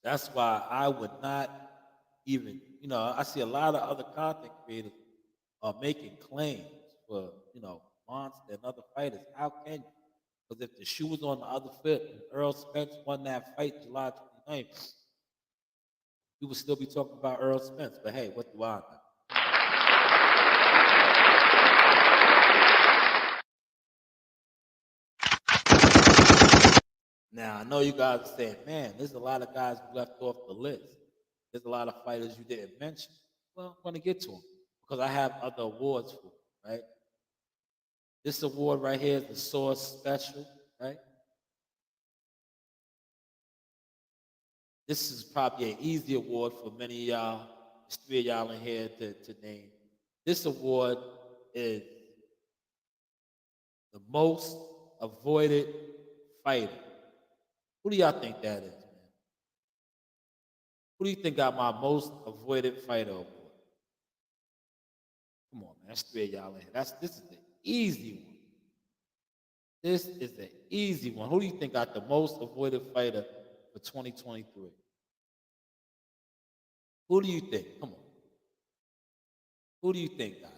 That's why I would not even, I see a lot of other content creators are making claims for, Monster and other fighters. How can you? Because if the shoe was on the other foot and Earl Spence won that fight July 29th, we would still be talking about Earl Spence. But hey, what do I know? Now, I know you guys are saying, man, there's a lot of guys who left off the list. There's a lot of fighters you didn't mention. Well, I'm going to get to them because I have other awards for them, right? This award right here is the Source Special, right? This is probably an easy award for many of y'all. There's 3 of y'all in here to name. This award is the most avoided fighter. Who do y'all think that is, man? Who do you think got my most avoided fighter award? Come on, man. That's three of y'all in here. This is the easy one. This is the easy one. Who do you think got the most avoided fighter for 2023? Who do you think? Come on. Who do you think got it?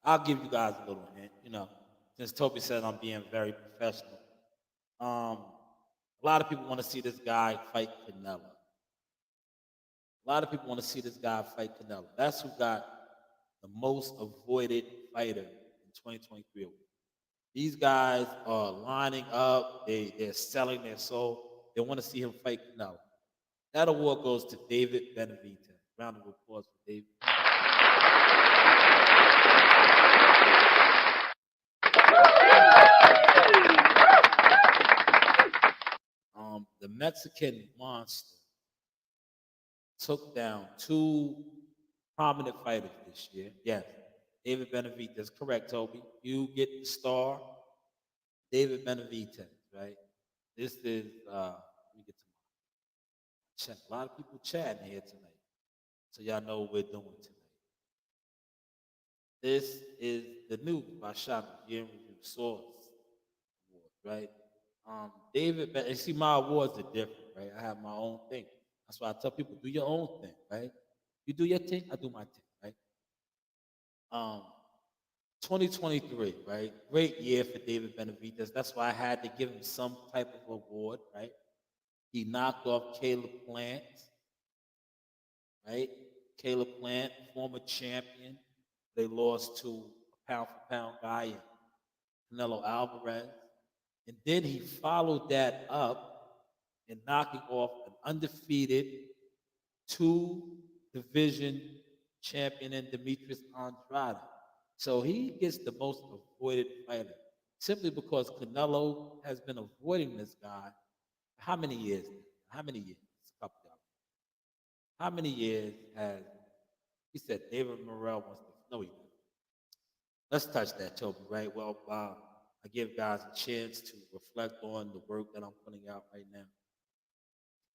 I'll give you guys a little hint. Since Toby said I'm being very professional. A lot of people want to see this guy fight Canelo. A lot of people want to see this guy fight Canelo. That's who got the most avoided fighter in 2023. These guys are lining up. They're selling their soul. They want to see him fight Canelo. That award goes to David Benavidez. Round of applause for David. The Mexican monster took down two prominent fighters this year. Yes, David Benavidez. Correct, Toby. You get the star. David Benavidez, right? This is, let me get to my chat. A lot of people chatting here tonight. So y'all know what we're doing tonight. This is the news by Shanewz, Year in Review Source Award, right? You see, my awards are different, right? I have my own thing. That's why I tell people, do your own thing, right? You do your thing, I do my thing, right? 2023, right? Great year for David Benavidez. That's why I had to give him some type of award, right? He knocked off Caleb Plant, right? Caleb Plant, former champion. They lost to a pound-for-pound guy, Canelo Alvarez. And then he followed that up in knocking off an undefeated two-division champion in Demetrius Andrade. So he gets the most avoided fighter simply because Canelo has been avoiding this guy. How many years? How many years? How many years has he said David Morrell wants to? No, he didn't. Let's touch that, Toby. Right. Well, I give guys a chance to reflect on the work that I'm putting out right now.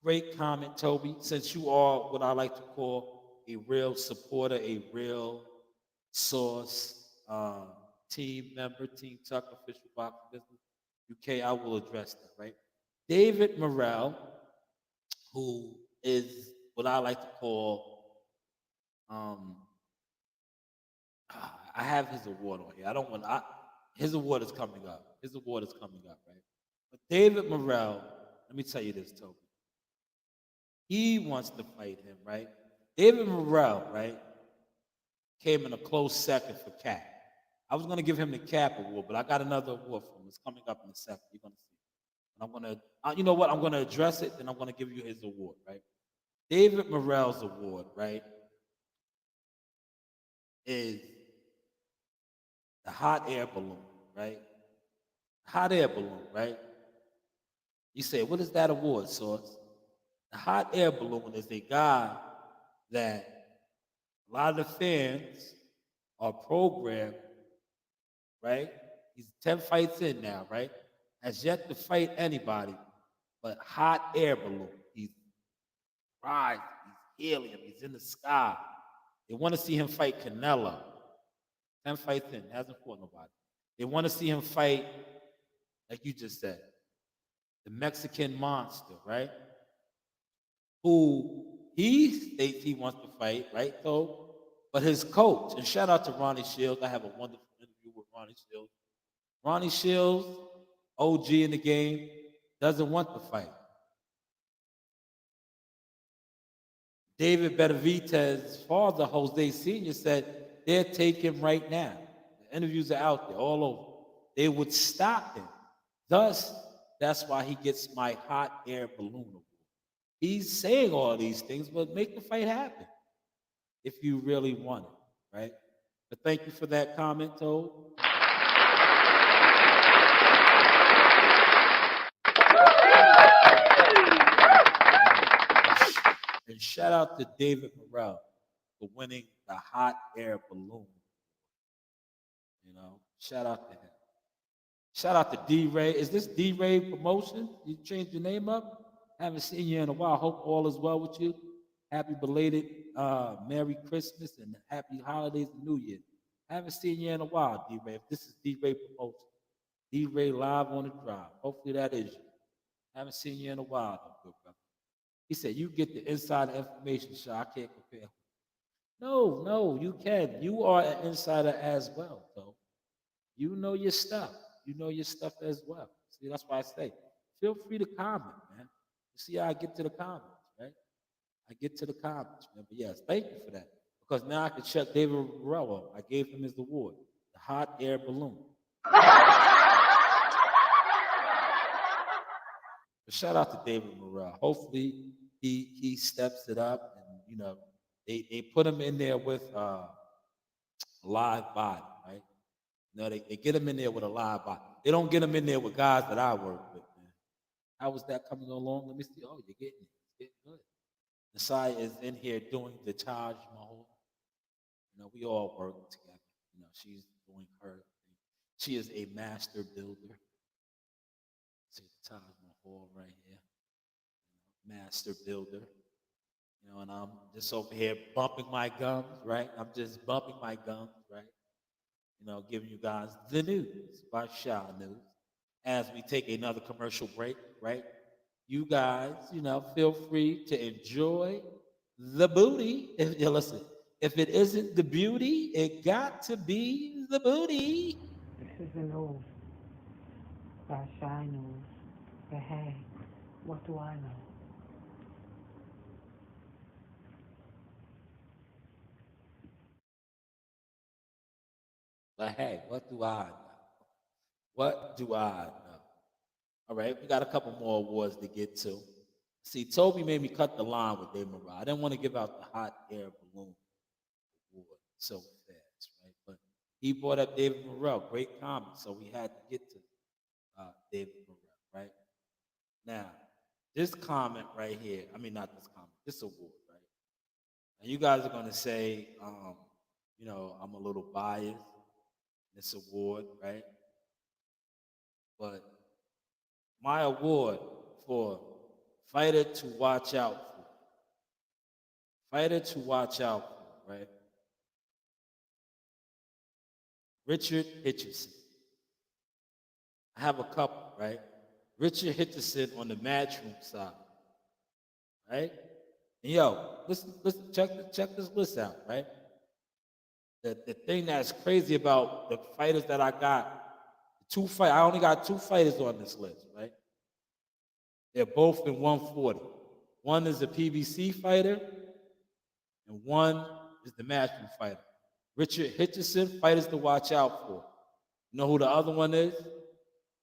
Great comment, Toby. Since you are what I like to call a real supporter, a real source, team member, Team Tuck, official box business, UK, I will address that, right? David Morrell, who is what I like to call, I have his award on here. His award is coming up. His award is coming up, right? But David Morrell, let me tell you this, Toby. He wants to fight him, right? David Morrell, right, came in a close second for Cap. I was going to give him the Cap award, but I got another award for him. It's coming up in a second. You're going to see. And I'm going to, you know what? I'm going to address it, and I'm going to give you his award, right? David Morrell's award, right, is the hot air balloon, right? Hot air balloon, right? You say, what is that award, Source? The hot air balloon is a guy that a lot of the fans are programmed, right? He's 10 fights in now, right? Has yet to fight anybody, but hot air balloon. He's rising, he's helium, he's in the sky. They want to see him fight Canelo. 10 fights in, hasn't fought nobody. They want to see him fight, like you just said, the Mexican monster, right? Who he states he wants to fight, right? So, but his coach, and shout out to Ronnie Shields. I have a wonderful interview with Ronnie Shields. Ronnie Shields, OG in the game, doesn't want to fight. David Benavidez's father, Jose Sr., said they're taking him right now. The interviews are out there, all over. They would stop him. Thus, that's why he gets my hot air balloon award. He's saying all these things, but make the fight happen if you really want it, right? But thank you for that comment, Toad. And shout out to David Morrell for winning the hot air balloon. You know, shout out to him. Shout out to D-Ray. Is this D-Ray Promotion? You changed your name up? Haven't seen you in a while. Hope all is well with you. Happy belated Merry Christmas and Happy Holidays and New Year. Haven't seen you in a while, D-Ray. If this is D-Ray promotion, D-Ray live on the drive. Hopefully that is you. Haven't seen you in a while, though, good brother. He said, you get the insider information, Shaw. I can't compare. No, you can. You are an insider as well, though. You know your stuff. You know your stuff as well. See, that's why I say, feel free to comment, man. You see how I get to the comments, right? I get to the comments, man. But yes, thank you for that. Because now I can check David Morello. I gave him his award, the hot air balloon. But shout out to David Morrell. Hopefully he steps it up, and they put him in there with live body, right? They get him in there with a live body. They don't get him in there with guys that I work with, man. How was that coming along? Let me see. Oh, you're getting it. It's getting good. Nasai is in here doing the Taj Mahal. We all work together. She's doing her thing. She is a master builder. See the Taj Mahal right here. Master builder. And I'm just over here bumping my gums, right? I'm just bumping my gums, right? Giving you guys the news by Shanewz as we take another commercial break, right? You guys, feel free to enjoy the booty. Listen, if it isn't the beauty, it got to be the booty. This is the news by Shanewz. But hey, what do I know? But hey, what do I know? What do I know? All right, we got a couple more awards to get to. See, Toby made me cut the line with Dave Morrell. I didn't want to give out the hot air balloon award so fast, right? But he brought up David Morrell, great comment, so we had to get to David Morrell, right? Now, this comment right here, not this comment, this award, right? And you guys are going to say, I'm a little biased in this award, right? But my award for fighter to watch out for. Fighter to watch out for, right? Richard Hitcherson. I have a couple, right? Richard Hitcherson on the matchroom side, right? And listen, check this list out, right? The thing that's crazy about the fighters that I got, I only got 2 fighters on this list, right? They're both in 140. One is a PBC fighter, and one is the matchroom fighter. Richard Hitcherson, fighters to watch out for. You know who the other one is?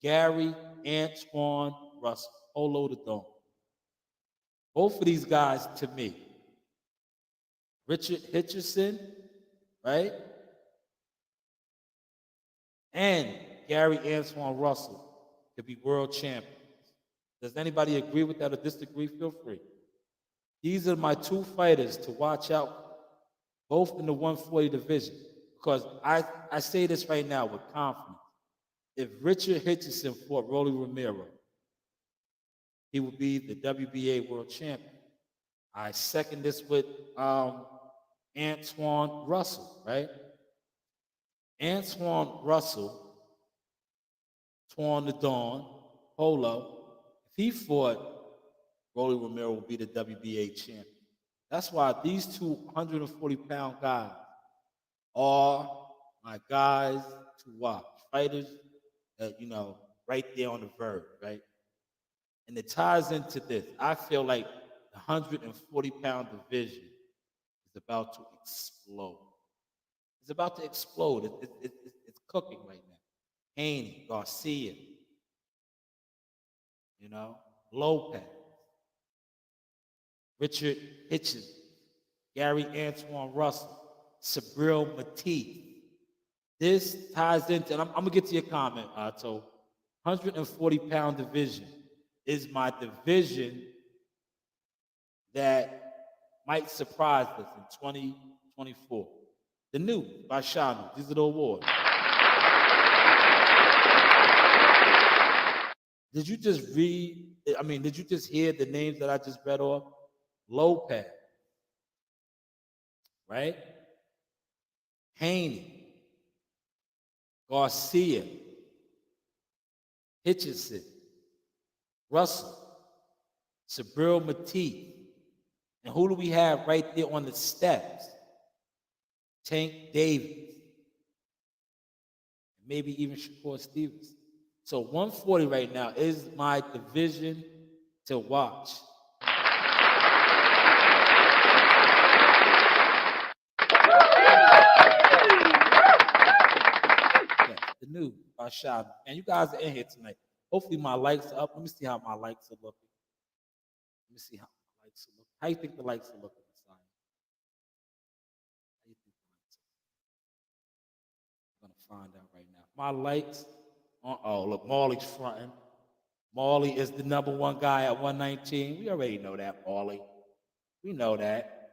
Gary Antoine Russell, Polo the Dome. Both of these guys, to me, Richard Hitcherson, right? And Gary Antoine Russell could be world champions. Does anybody agree with that or disagree? Feel free. These are my 2 fighters to watch out for, both in the 140 division. Because I say this right now with confidence. If Richard Hitcherson fought Rolly Romero, he would be the WBA world champion. I second this with Antoine Russell, right? Antoine Russell, Twan the Dawn, Polo, if he fought Rolly Romero, would be the WBA champion. That's why these 240-pound guys are my guys to watch. Fighters that, right there on the verge, right? And it ties into this. I feel like the 140-pound division is about to explode. It's about to explode. It's cooking right now. Haney, Garcia, Lopez, Richard Hitchens, Gary Antoine Russell, Sabril Matisse. This ties into, and I'm going to get to your comment, Otto. 140-pound division is my division that might surprise us in 2024. The new by Shanewz. These are the awards. Did you just hear the names that I just read off? Lopez, right? Haney, Garcia, Hitchison, Russell, Sabril Matee. And who do we have right there on the steps? Tank Davis. Maybe even Shakur Stevens. So 140 right now is my division to watch. Yes, the new by Shanewz. And you guys are in here tonight. Hopefully my likes are up. Let me see how my likes are looking. Let me see how my likes are looking. How you think the likes are looking, Messiah? How you think the likes are? I'm gonna find out right now. My likes. Oh, look, Marley's fronting. Marley is the number one guy at 119. We already know that, Marley. We know that.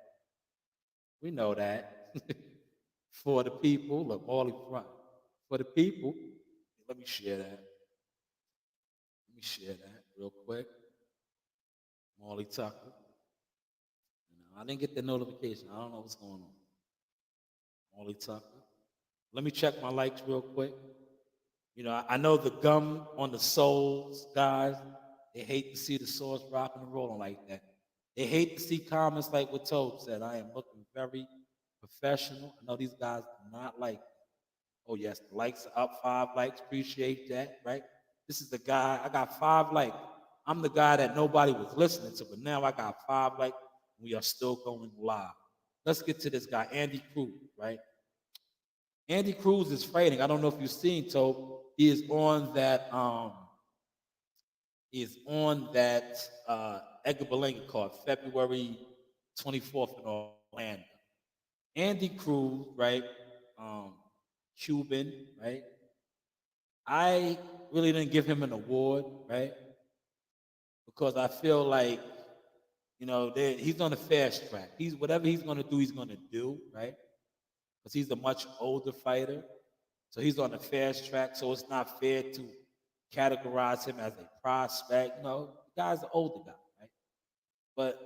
We know that. For the people, look, Marley front. For the people, let me share that. Let me share that real quick. Marley Tucker. I didn't get the notification. I don't know what's going on. Marley Tucker. Let me check my likes real quick. I know the gum on the soles, guys, they hate to see the sauce rocking and rolling like that. They hate to see comments like what Toad said. I am looking very professional. I know these guys do not like that. Oh, yes, the likes are up, 5 likes. Appreciate that, right? This is the guy. I got 5 likes. I'm the guy that nobody was listening to, but now I got 5 likes. We are still going live. Let's get to this guy, Andy Cruz, right? Andy Cruz is fighting. I don't know if you've seen Toad. He is on that Edgar Berlanga card, February 24th in Orlando. Andy Cruz, right? Cuban, right? I really didn't give him an award, right? Because I feel like, he's on a fast track. Whatever he's going to do, he's going to do, right? Because he's a much older fighter. So he's on a fast track. So it's not fair to categorize him as a prospect. The guy's an older guy, right? But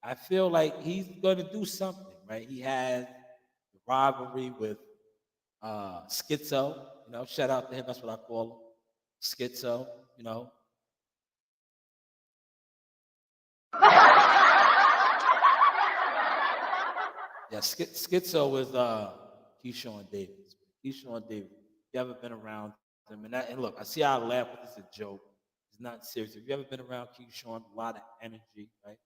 I feel like he's going to do something, right? He has the rivalry with Schizo. Shout out to him. That's what I call him. Schizo, Yeah, Schizo is Keyshawn Davis. Keyshawn Davis. You ever been around him? And look, I see how I laugh, but it's a joke. It's not serious. If you ever been around Keyshawn, a lot of energy, right?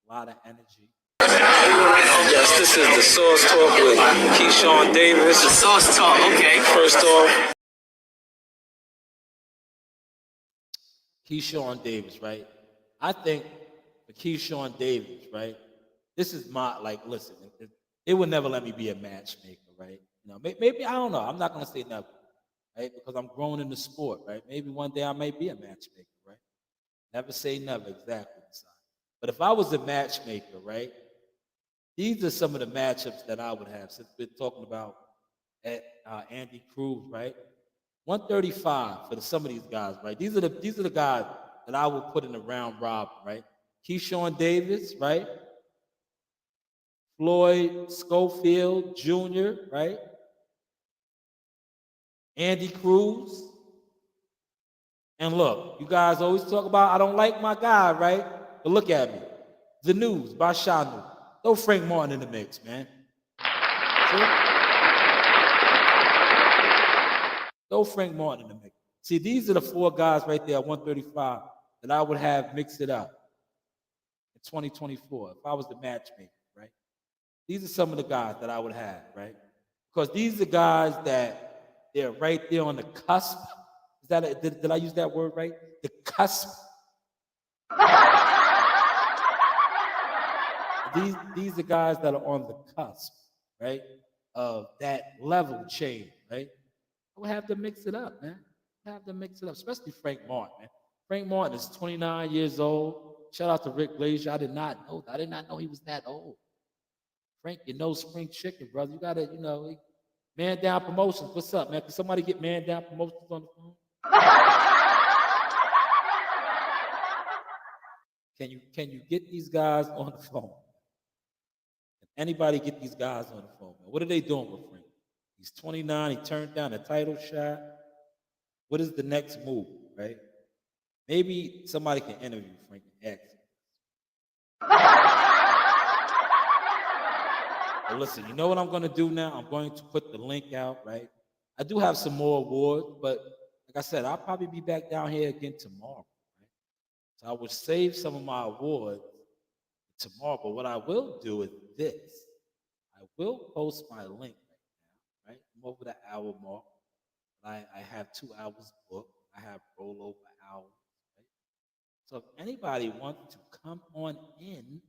A lot of energy. Yes, this is the Source Talk with Keyshawn Davis. The Source Talk, okay. First off, Keyshawn Davis, right? I think for Keyshawn Davis, right? This is listen, it would never let me be a matchmaker, right? Maybe, I don't know. I'm not going to say never, right? Because I'm growing in the sport, right? Maybe one day I may be a matchmaker, right? Never say never, exactly. But if I was a matchmaker, right? These are some of the matchups that I would have. Since we're talking about Andy Cruz, right? 135 for some of these guys, right? These are the guys that I would put in the round robin, right? Keyshawn Davis, right? Floyd Schofield Jr., right? Andy Cruz. And look, you guys always talk about I don't like my guy, right? But look at me. The News by Shanewz. Throw Frank Martin in the mix, man. See? Throw Frank Martin in the mix. See, these are the 4 guys right there at 135 that I would have mixed it up in 2024 if I was the matchmaker, right? These are some of the guys that I would have, right? Because these are guys that they're right there on the cusp. Did I use that word right? The cusp. These are guys that are on the cusp, right? Of that level change, right? I would have to mix it up, man. I have to mix it up, especially Frank Martin, man. Frank Martin is 29 years old. Shout out to Rick Glazier. I did not know that. I did not know he was that old. Frank, spring chicken, brother. You gotta, man down promotions. What's up, man? Can somebody get man down promotions on the phone? Can you get these guys on the phone? Anybody get these guys on the phone, man? What are they doing with Frank? He's 29. He turned down a title shot. What is the next move, right? Maybe somebody can interview Frank and ask him. But listen, you know what I'm going to do now? I'm going to put the link out, right? I do have some more awards, but like I said, I'll probably be back down here again tomorrow, right? So I will save some of my awards tomorrow. But what I will do is this. I will post my link right now, right? I'm over the hour mark. I have 2 hours booked. I have rollover hours, right? So if anybody wants to come on in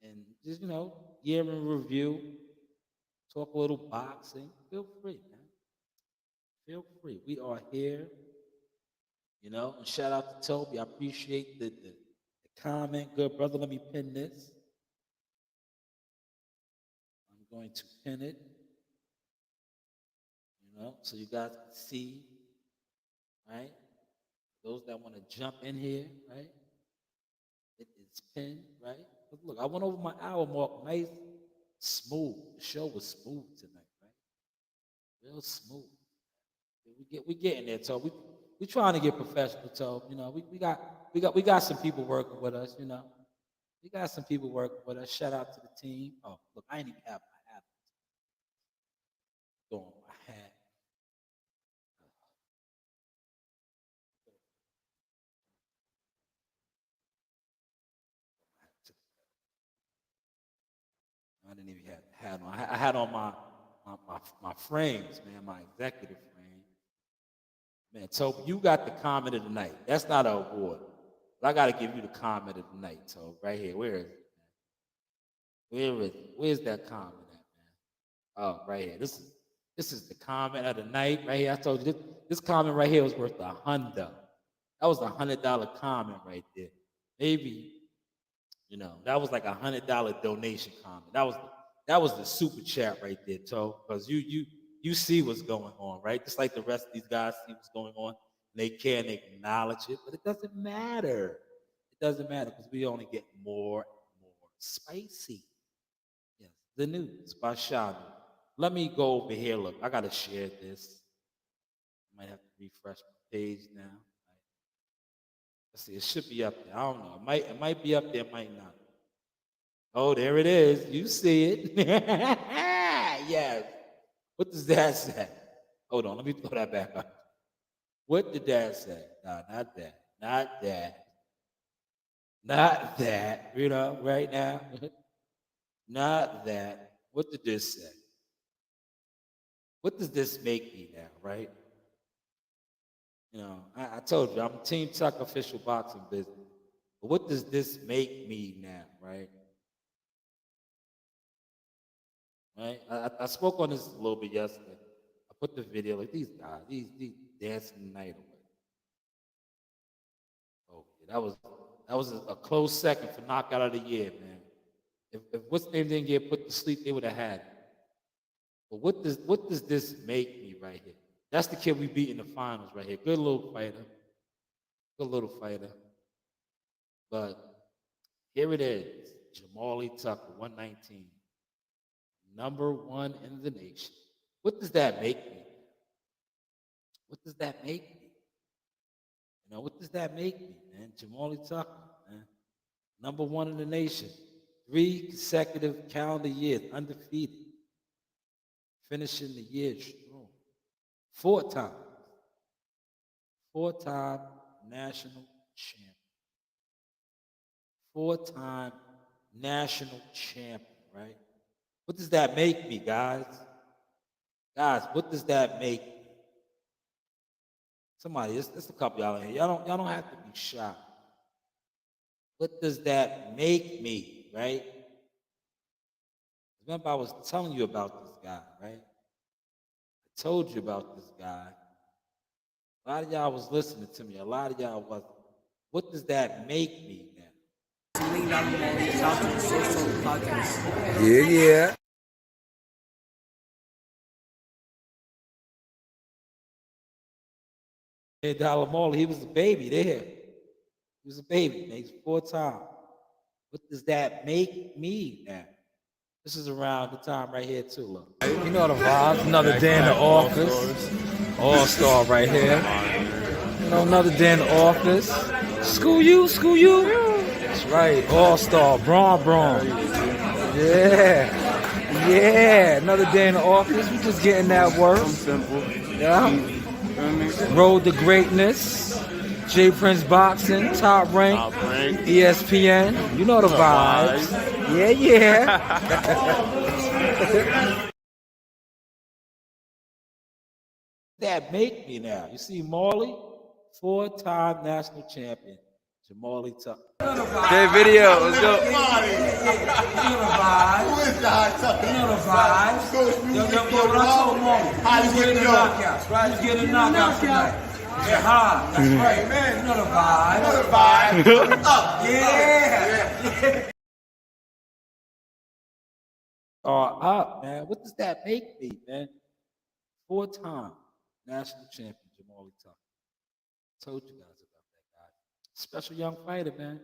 and just, year in review, talk a little boxing, feel free, man. Feel free. We are here, and shout out to Toby. I appreciate the comment. Good brother, let me pin this. I'm going to pin it, so you guys can see, right? Those that want to jump in here, right? It is pinned, right? But look, I went over my hour mark, nice, smooth. The show was smooth tonight, right? Real smooth. We getting there, so we trying to get professional, so we got some people working with us, We got some people working with us. Shout out to the team. Oh, look, I ain't even have my hat on. Throwing my hat. I didn't even have the hat on. I had on my frames, man, my executive frame. Man, Toby, you got the comment of the night. That's not an award. But I got to give you the comment of the night, Toby. Right here. Where is it, man? Where is it? Where's that comment at, man? Oh, right here. This is the comment of the night right here. I told you this comment right here was worth $100. That was $100 comment right there. Maybe, that was like $100 donation comment. That was the super chat right there, Toe. Because you see what's going on, right? Just like the rest of these guys see what's going on. And they can't acknowledge it, but it doesn't matter. It doesn't matter because we only get more and more spicy. Yes, the news by Shanewz. Let me go over here. Look, I gotta share this. I might have to refresh my page now. Let's see, it should be up there. I don't know. It might be up there, it might not. Oh, there it is. You see it. Yes. What does that say? Hold on, let me throw that back up. What did that say? No, not that. Not that. Not that. Right now. Not that. What did this say? What does this make me now, right? I told you, I'm Team Tuck official boxing business. But what does this make me now, right? Right? I spoke on this a little bit yesterday. I put the video, like these guys, these dancing the night away. Oh, yeah, that was a close second for knockout of the year, man. If what's name didn't get put to sleep, they would have had it. But what does this make me right here? That's the kid we beat in the finals right here. Good little fighter. Good little fighter. But here it is. Jamali Tucker, 119. Number 1 in the nation. What does that make me? What does that make me? What does that make me, man? Jamali Tucker, man. Number 1 in the nation. 3 consecutive calendar years, undefeated. Finishing the year strong. 4 times. 4-time national champion. 4-time national champion, right? What does that make me, guys? Guys, what does that make me? Somebody, it's a couple y'all in here. Y'all don't have to be shy. What does that make me, right? Remember, I was telling you about this guy, right? I told you about this guy. A lot of y'all was listening to me. A lot of y'all wasn't. What does that make me now? Yeah. Dollar Marley, he was a baby there. He was a baby. He's 4 times. What does that make me now? This is around the time right here too, look. You know the vibes. Another day in the office. All-star right here. You know, another day in the office. School you. That's right. All-star. Braun. Yeah. Another day in the office. We just getting that work. Simple. Yeah. Road to greatness. J Prince Boxing, top rank, ESPN. You know the vibes. Yeah. That make me now. You see Marley, 4-time national champion, Jamali Tucker. Good video. Let's go. You know the vibes. Yo, what I told Marley, he's getting the knockouts, right? He's getting the knockouts tonight. Yeah, hard. That's right, man. You know the vibes. Yeah. Up, man. What does that make me, man? 4-time national champion, Jamali Tucker. Told you guys about that guy. Special young fighter, man.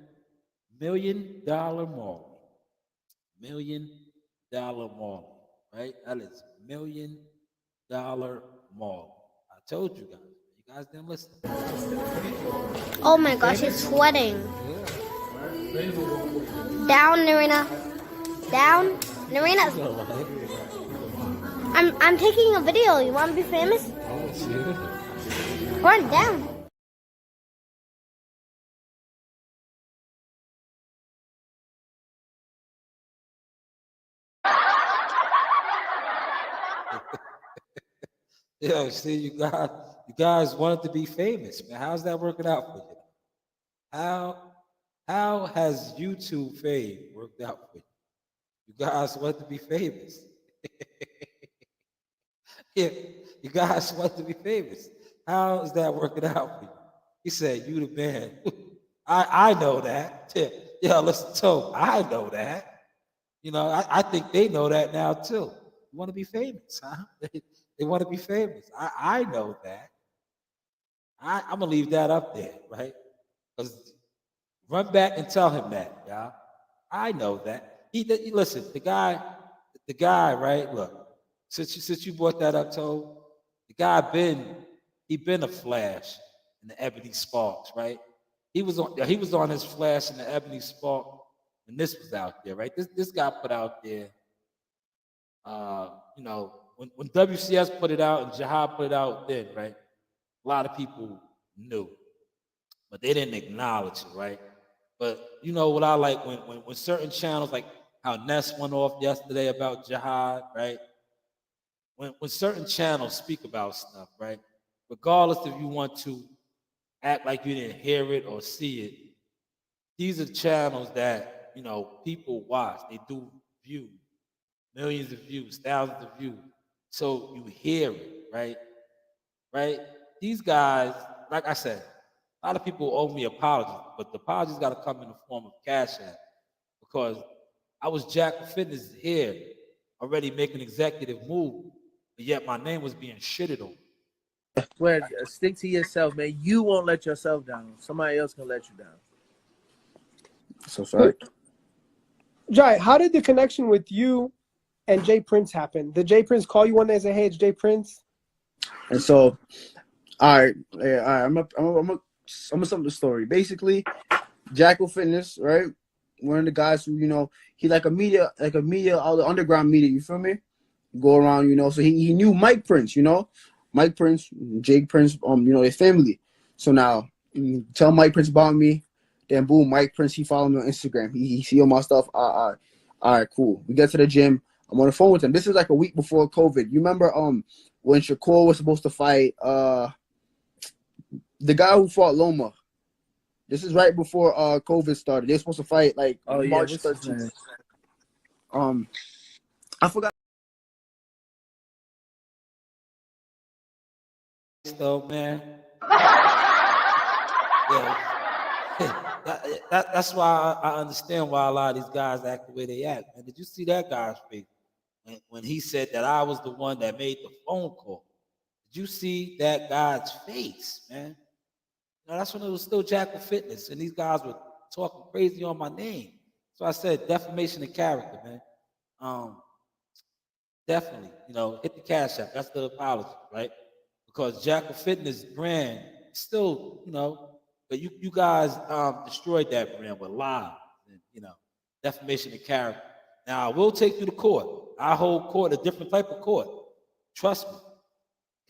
$1 million Marley. $1 million Marley, right? That is $1 million Marley. I told you guys. You guys didn't listen. Oh my gosh, it's sweating. Down, Narina. Down, Narina. I'm taking a video. You want to be famous? Run down. Yeah, see, you guys wanted to be famous, man. How's that working out for you? How has YouTube fame worked out for you? You guys want to be famous. Yeah, you guys want to be famous. How is that working out for you? He said, "You the man." I know that. Yeah, listen to him. I know that. You know, I think they know that now too. You want to be famous, huh? They want to be famous. I know that. I'm gonna leave that up there, right? Because run back and tell him that, y'all. I know that. Listen, the guy, right? Look, since you brought that up, Toe, the guy he been a flash in the Ebony Sparks, right? He was on his flash in the Ebony Spark when this was out there, right? This guy put out there, you know, when WCS put it out and Jihad put it out then, right? A lot of people knew, but they didn't acknowledge it, right? But you know what I like when certain channels, like how Ness went off yesterday about Jihad, right? When certain channels speak about stuff, right? Regardless if you want to act like you didn't hear it or see it, these are channels that, you know, people watch. They do view, millions of views, thousands of views. So you hear it, right? Right? These guys, like I said, a lot of people owe me apologies, but the apologies got to come in the form of Cash App because I was Jack of Fitness here already making executive move, but yet my name was being shitted on. Well, stick to yourself, man. You won't let yourself down. Somebody else can let you down. So sorry. Jai, how did the connection with you and Jay Prince happen? Did Jay Prince call you one day and say, "Hey, it's Jay Prince"? And so, all right. I'm gonna sum up the story. Basically, Jackal Fitness, right? One of the guys who, you know, he like a media, all the underground media. You feel me? Go around, you know. So he knew Mike Prince, you know, Mike Prince, Jake Prince, you know, their family. So now, tell Mike Prince about me. Then boom, Mike Prince, he followed me on Instagram. He see all my stuff. All right, cool. We get to the gym. I'm on the phone with him. This is like a week before COVID. You remember when Shakur was supposed to fight the guy who fought Loma? This is right before COVID started. They're supposed to fight like March 13th. I forgot. Though, man. Yeah. That's why I understand why a lot of these guys act the way they act. And did you see that guy's face when he said that I was the one that made the phone call? Did you see that guy's face, man? You know, that's when it was still Jackal Fitness, and these guys were talking crazy on my name. So I said defamation of character, man. definitely, hit the cash app. That's the apology, right? Because Jackal Fitness brand still, but you guys destroyed that brand with lies and defamation of character. Now I will take you to court. I hold court, a different type of court. Trust me.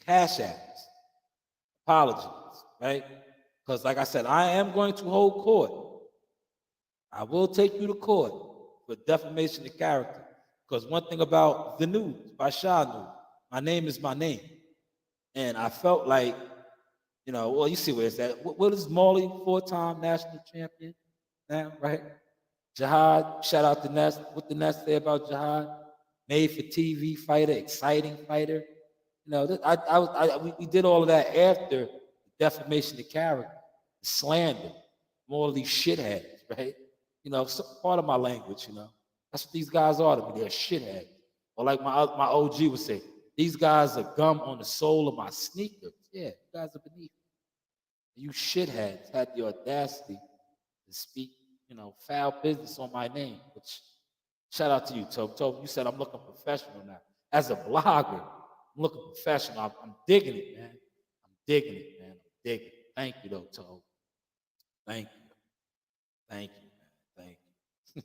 Cash apps, apologies, right? Because like I said, I am going to hold court. I will take you to court for defamation of character. Because one thing about the news by Shanewz, my name is my name. And I felt like, well, you see where it's at. What is Molly, 4-time national champion now, right? Jihad, shout out to Ness. What the Ness say about Jihad? Made for TV fighter, exciting fighter. We did all of that after the defamation of character, the slander, more of these shitheads, right? So part of my language, that's what these guys are to me. They're shitheads. Or like my OG would say, these guys are gum on the sole of my sneakers. Yeah, you guys are beneath me. You shitheads had the audacity to speak, foul business on my name, which shout out to you, Tobe. Tobe, you said I'm looking professional now. As a blogger, I'm looking professional. I'm digging it, man. I'm digging it, man. I'm digging it. Thank you, though, Tobe. Thank you. Thank you, man. Thank you.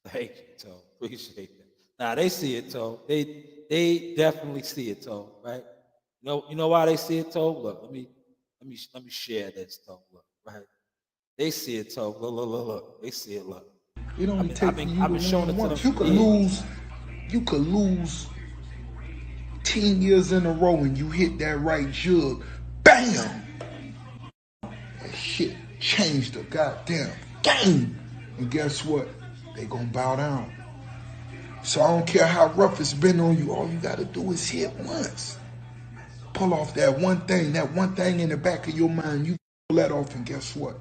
Thank you, Tobe. Appreciate that. Now they see it, Tobe. They definitely see it, Tobe, right? You know why they see it, Tobe? Look, let me share this, Tobe. Look, right? They see it, Tobe. Look. They see it, look. It only takes I've been showing it to them. You could lose 10 years in a row and you hit that right jug. Bam! That shit changed the goddamn game. And guess what? They gonna bow down. So I don't care how rough it's been on you. All you gotta do is hit once. Pull off that one thing in the back of your mind. You pull that off and guess what?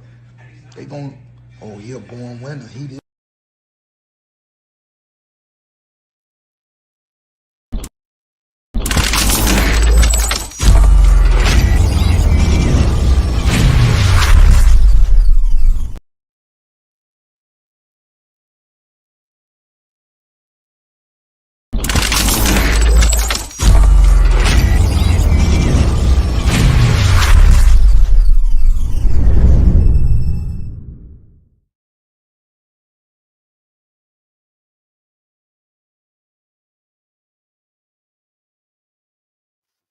They gonna, oh, he a born winner. He did.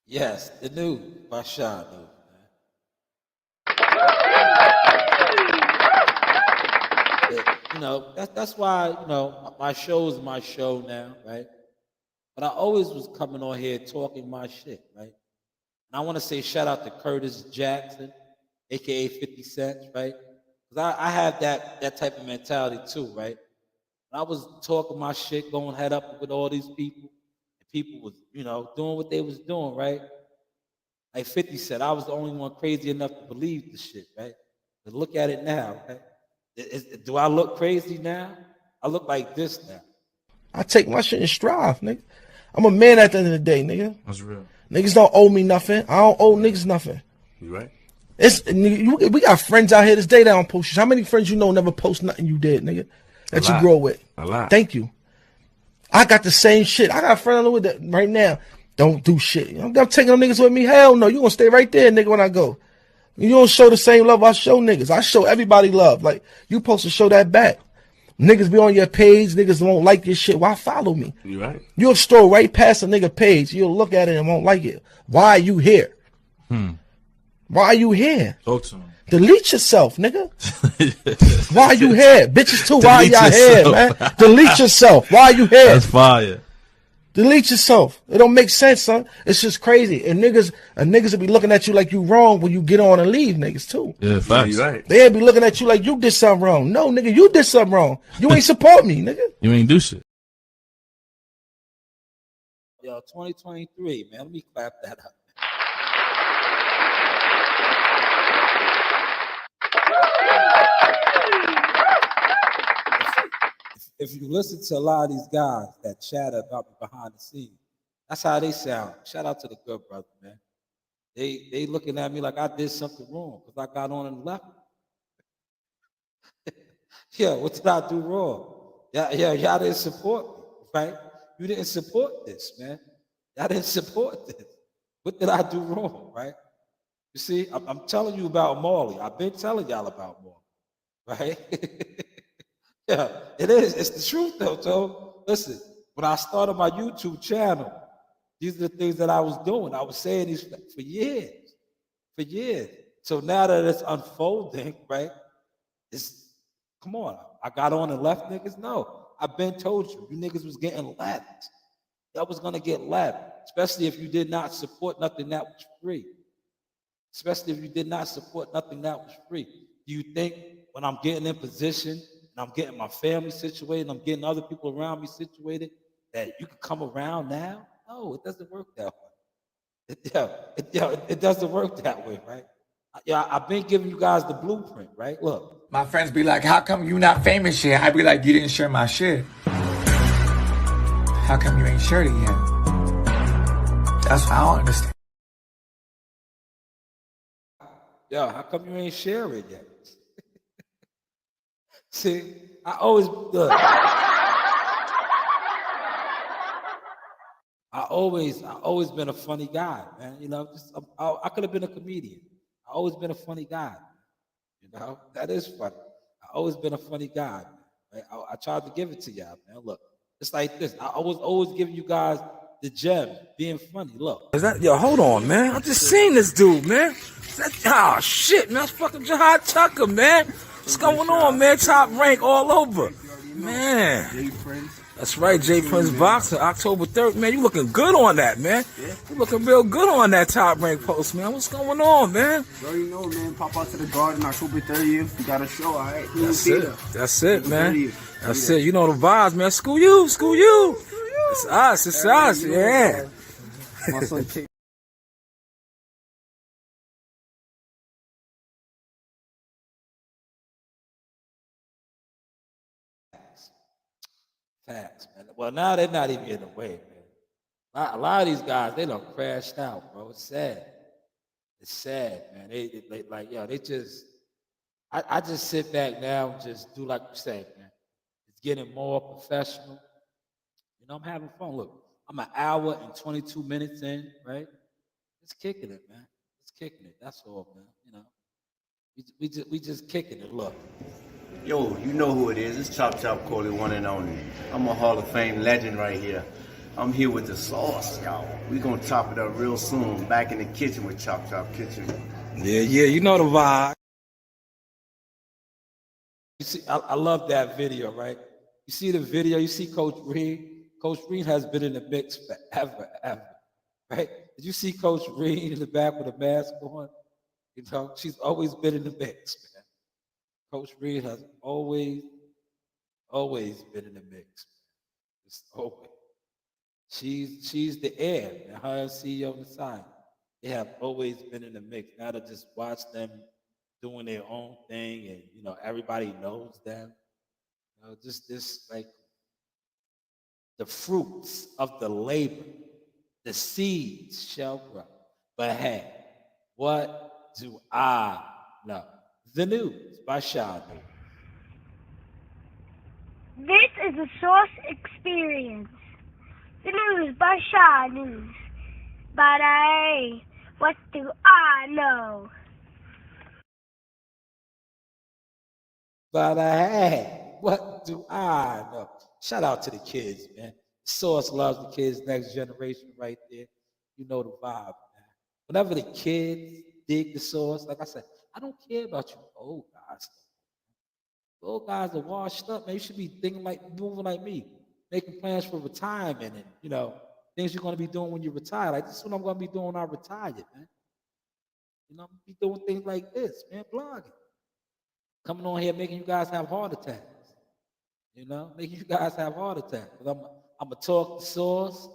Yes, the news by Shanewz, man. That's why, my show is my show now, right? But I always was coming on here talking my shit, right? And I want to say shout out to Curtis Jackson, aka 50 Cent, right? Because I have that type of mentality too, right? And I was talking my shit, going head up with all these people. People was, doing what they was doing, right? Like 50 said, I was the only one crazy enough to believe the shit, right? But look at it now, right? Do I look crazy now? I look like this now. I take my shit in strive, nigga. I'm a man at the end of the day, nigga. That's real. Niggas don't owe me nothing. I don't owe niggas nothing. You right? We got friends out here this day that don't post shit. How many friends you know never post nothing you did, nigga? That you grow with? A lot. Thank you. I got the same shit. I got a friend with that right now. Don't do shit. I'm taking them niggas with me. Hell no. You gonna stay right there, nigga, when I go. You don't show the same love I show niggas. I show everybody love. Like, you supposed to show that back. Niggas be on your page. Niggas won't like your shit. Why follow me? You right. You'll stroll right past a nigga page. You'll look at it and won't like it. Why are you here? Why are you here? Talk to him. Delete yourself, nigga. Why are you here? Bitches too, why y'all here, man? Delete yourself. Why are you here? That's fire. Delete yourself. It don't make sense, son. It's just crazy. And niggas will be looking at you like you wrong when you get on and leave, niggas too. Yeah, facts. Yeah, right. They'll be looking at you like you did something wrong. No, nigga, you did something wrong. You ain't support me, nigga. You ain't do shit. Yo, 2023, man. Let me clap that up. If you listen to a lot of these guys that chatter about me behind the scenes, that's how they sound. Shout out to the good brother, man. They looking at me like I did something wrong because I got on and left. Yeah, what did I do wrong? Y'all didn't support me, right? You didn't support this, man. Y'all didn't support this. What did I do wrong, right? You see, I'm telling you about Marley. I've been telling y'all about Marley, right? Yeah, it is. It's the truth, though. So, listen, when I started my YouTube channel, these are the things that I was doing. I was saying these for years, for years. So now that it's unfolding, right? It's come on. I got on and left niggas. No, I've been told you, you niggas was getting left. Y'all was gonna get left, especially if you did not support nothing that was free. Especially if you did not support nothing that was free. Do you think when I'm getting in position and I'm getting my family situated, and I'm getting other people around me situated, that you can come around now? No, it doesn't work that way. It doesn't work that way, right? I've been giving you guys the blueprint, right? Look. My friends be like, how come you not famous yet? I be like, you didn't share my shit. How come you ain't shared it yet? That's what I don't understand. Yo, how come you ain't share it yet? See, I always look. I always been a funny guy, man. You know, I could have been a comedian. I always been a funny guy. You know, that is funny. I always been a funny guy. Right? I tried to give it to y'all, man. Look, it's like this. I was always giving you guys the gem, being funny. Look. Is that yo? Hold on, man. I just seen this dude, man. Oh shit, man. That's fucking Jahad Tucker, man. What's going on, man? Top rank all over, man. That's right, J Prince Boxing, October 3rd, man. You looking good on that, man. You looking real good on that top rank post, man. What's going on, man? You already know, man. Pop out to the garden October 30th. You got a show, all right? That's it, man. That's it. You know the vibes, man. School you. It's us, yeah. My son K. Facts, man. Well, now they're not even in the way, man. A lot of these guys, they done crashed out, bro. It's sad. It's sad, man. They like, yo, they just. I just sit back now and just do like you say, man. It's getting more professional. You know, I'm having fun. Look, I'm an hour and 22 minutes in, right? It's kicking it, man. It's kicking it. That's all, man. You know, we just kicking it. Look. Yo, you know who it is. It's Chop Chop Coley, one and only. I'm a Hall of Fame legend right here. I'm here with the sauce, y'all. We gonna chop it up real soon. Back in the kitchen with Chop Chop Kitchen. Yeah, you know the vibe. You see, I love that video, right? You see the video, you see Coach Reed. Coach Reed has been in the mix forever, right? Did you see Coach Reed in the back with a mask on? You know, she's always been in the mix, man. Coach Reed has always been in the mix. Just always. She's the heir, and her and CEO on the side. They have always been in the mix. Now to just watch them doing their own thing, and you know everybody knows them. You know, just this like the fruits of the labor, the seeds shall grow. But hey, what do I know? The news by Shanewz. This is a Source Experience. The news by Shanewz. But hey, what do I know? But hey, what do I know? Shout out to the kids, man. Source loves the kids, next generation right there. You know the vibe, man. Whenever the kids dig the Source, like I said, I don't care about you old guys. Old guys are washed up, man. You should be thinking like moving like me, making plans for retirement and you know things you're gonna be doing when you retire. Like this is what I'm gonna be doing when I retire, man. You know, I'm gonna be doing things like this, man, blogging. Coming on here making you guys have heart attacks. You know, making you guys have heart attacks. But I'm gonna talk the Source,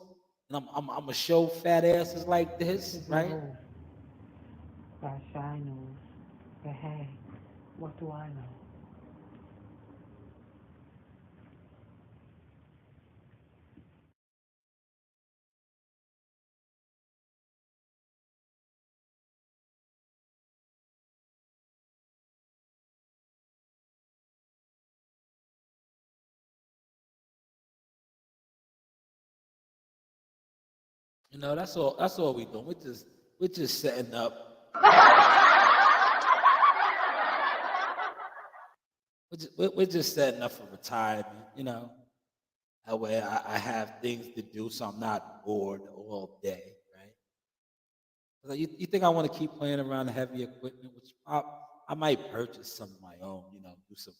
and I'm gonna show fat asses like this, right? By Shanewz. But hey, what do I know? You know, that's all. That's all we doing. We're just setting up. We're just setting up for retirement. You know, that way I have things to do, so I'm not bored all day, right? Like, you think I want to keep playing around the heavy equipment, which I might purchase some of my own. You know, do some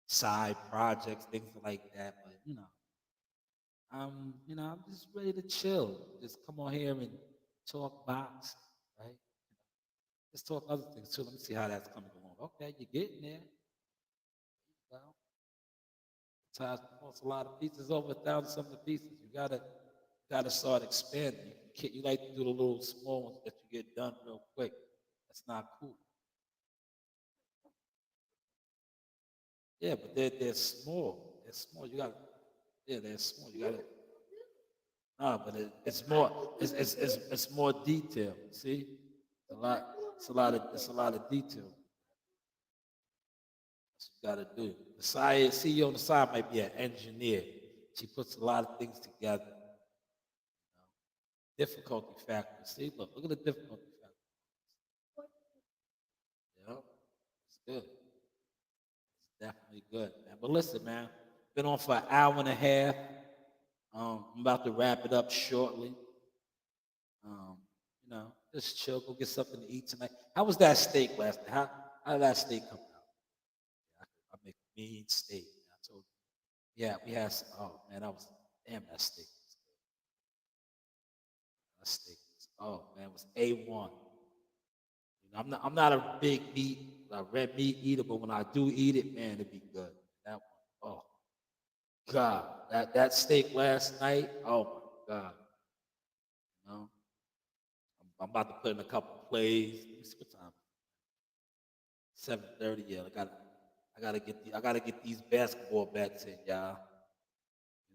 side projects, things like that. But I'm just ready to chill. Just come on here and talk boxing, right? Let's talk other things too. Let me see how that's coming along. Okay, you're getting there. Well, Ties costs a lot of pieces, over 1,000 something pieces. You gotta start expanding. You like to do the little small ones that you get done real quick. That's not cool. Yeah, but they're small. They're small. They're small. You gotta. No, but it's more. It's more detail. See, it's a lot. It's a lot of detail. That's what you gotta do. The side CEO on the side might be an engineer. She puts a lot of things together. Difficulty factor. See, look at the difficulty factor. Yeah, it's good. It's definitely good, man. But listen, man, been on for an hour and a half. I'm about to wrap it up shortly. Um, just chill, go get something to eat tonight. How was that steak last night? How did that steak come out? I make mean steak. I told you. Yeah, we had some. Oh man, damn that steak. That steak man, it was A1. I'm not a big red meat eater, but when I do eat it, man, it'd be good. That one, oh God, that steak last night, oh my God. You know, I'm about to put in a couple plays. Let me see what time. 7:30. Yeah, I gotta get these basketball bets in, y'all.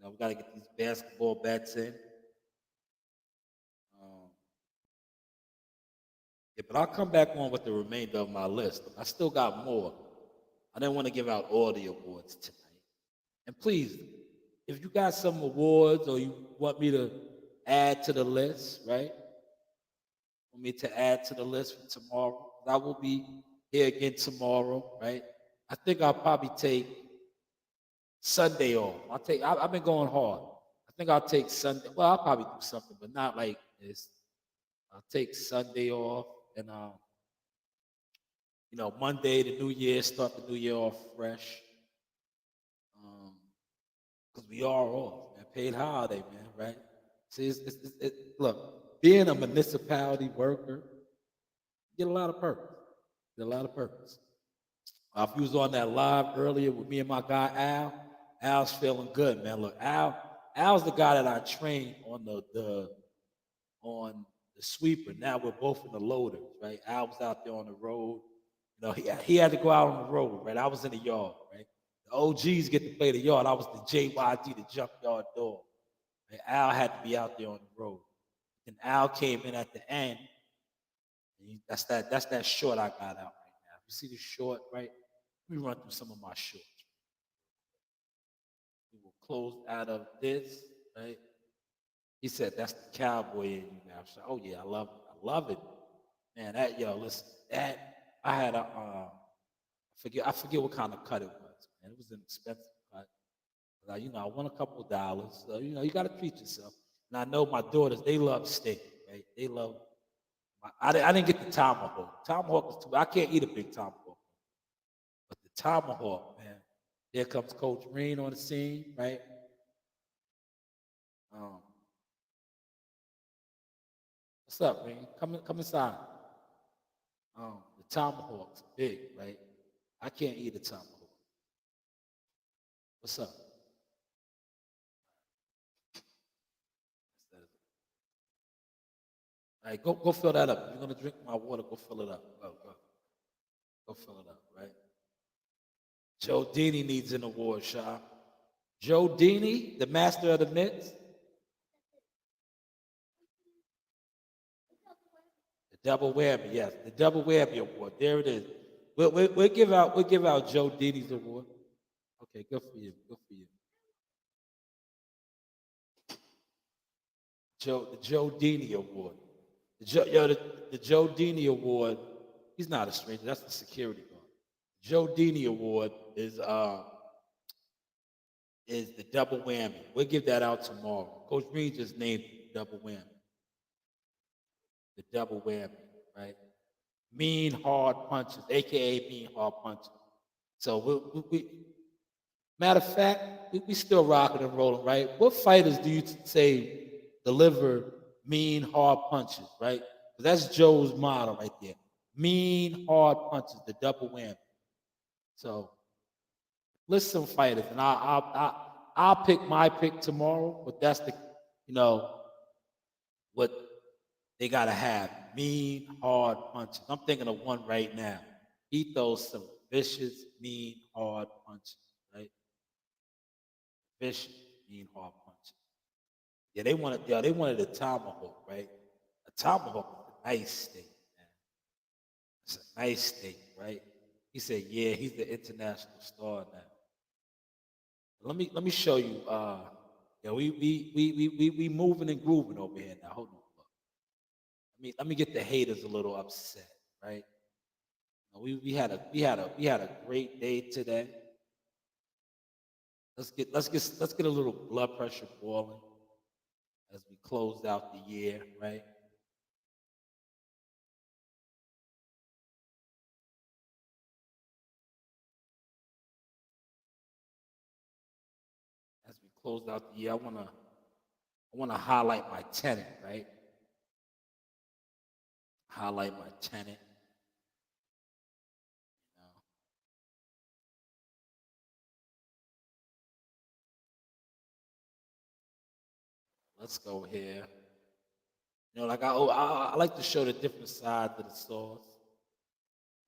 We gotta get these basketball bets in. Um, yeah, but I'll come back on with the remainder of my list. I still got more. I didn't want to give out all the awards tonight. And please, if you got some awards or you want me to add to the list, right? Want me to add to the list for tomorrow? I will be here again tomorrow, right? I think I'll probably take Sunday off. I've been going hard. I think I'll take Sunday. Well, I'll probably do something, but not like this. I'll take Sunday off and Monday, the new year, start the new year off fresh. Because we are off, man. Paid holiday, man, right? See, look, being a municipality worker, you get a lot of purpose. Get a lot of purpose. If you was on that live earlier with me and my guy Al's feeling good, man. Look, Al's the guy that I trained on the sweeper. Now we're both in the loaders, right? Al was out there on the road. He had to go out on the road, right? I was in the yard, right? The OGs get to play the yard. I was the JYD, the junkyard dog. Right? Al had to be out there on the road. And Al came in at the end. That's that short I got out right now. You see the short, right? Let me run through some of my shorts. We will close out of this, right? He said, "That's the cowboy in you now." So, oh yeah, I love it, man. Listen, I had I forget what kind of cut it was, man. It was an expensive cut. But I won a couple of dollars. So, you got to treat yourself. And I know my daughters, they love steak, right? They love. I didn't get the tomahawk. Tomahawk was too. I can't eat a big tomahawk, but the tomahawk, man. There comes Coach Green on the scene, right? What's up, Green? Come inside. The tomahawk's big, right? I can't eat a tomahawk. What's up? All right, go fill that up. If you're gonna drink my water, go fill it up. Go fill it up, right? Joe Dini needs an award, Shaw. Joe Dini, the master of the mix. The double whammy, yes, the double whammy award. There it is. We'll give out Joe Dini's award. Okay, good for you. Good for you. the Joe Dini Award. The Joe Dini Award. He's not a stranger. That's the security guard. Joe Dini Award is the double whammy. We'll give that out tomorrow. Coach Green just named it double whammy. The double whammy, right? Mean hard punches, aka mean hard punches. So we matter of fact, we still rocking and rolling, right? What fighters do you say deliver mean hard punches, right? 'Cause that's Joe's motto right there. Mean hard punches, the double whammy. So list some fighters, and I'll pick my pick tomorrow. But that's the what they gotta have. Mean hard punches. I'm thinking of one right now. He throws some vicious, mean, hard punches, right? Vicious, mean, hard punches. Yeah, they wanted a tomahawk, right? A tomahawk is a nice steak, man. It's a nice steak, right? He said, yeah, he's the international star now. Let me show you. Yeah, we moving and grooving over here now. Hold on. Let me get the haters a little upset, right? We had a great day today. Let's get a little blood pressure boiling as we close out the year, right? As we close out the year, I wanna highlight my tenant, right? Highlight my tenant. Let's go here. Like I like to show the different sides of the sauce,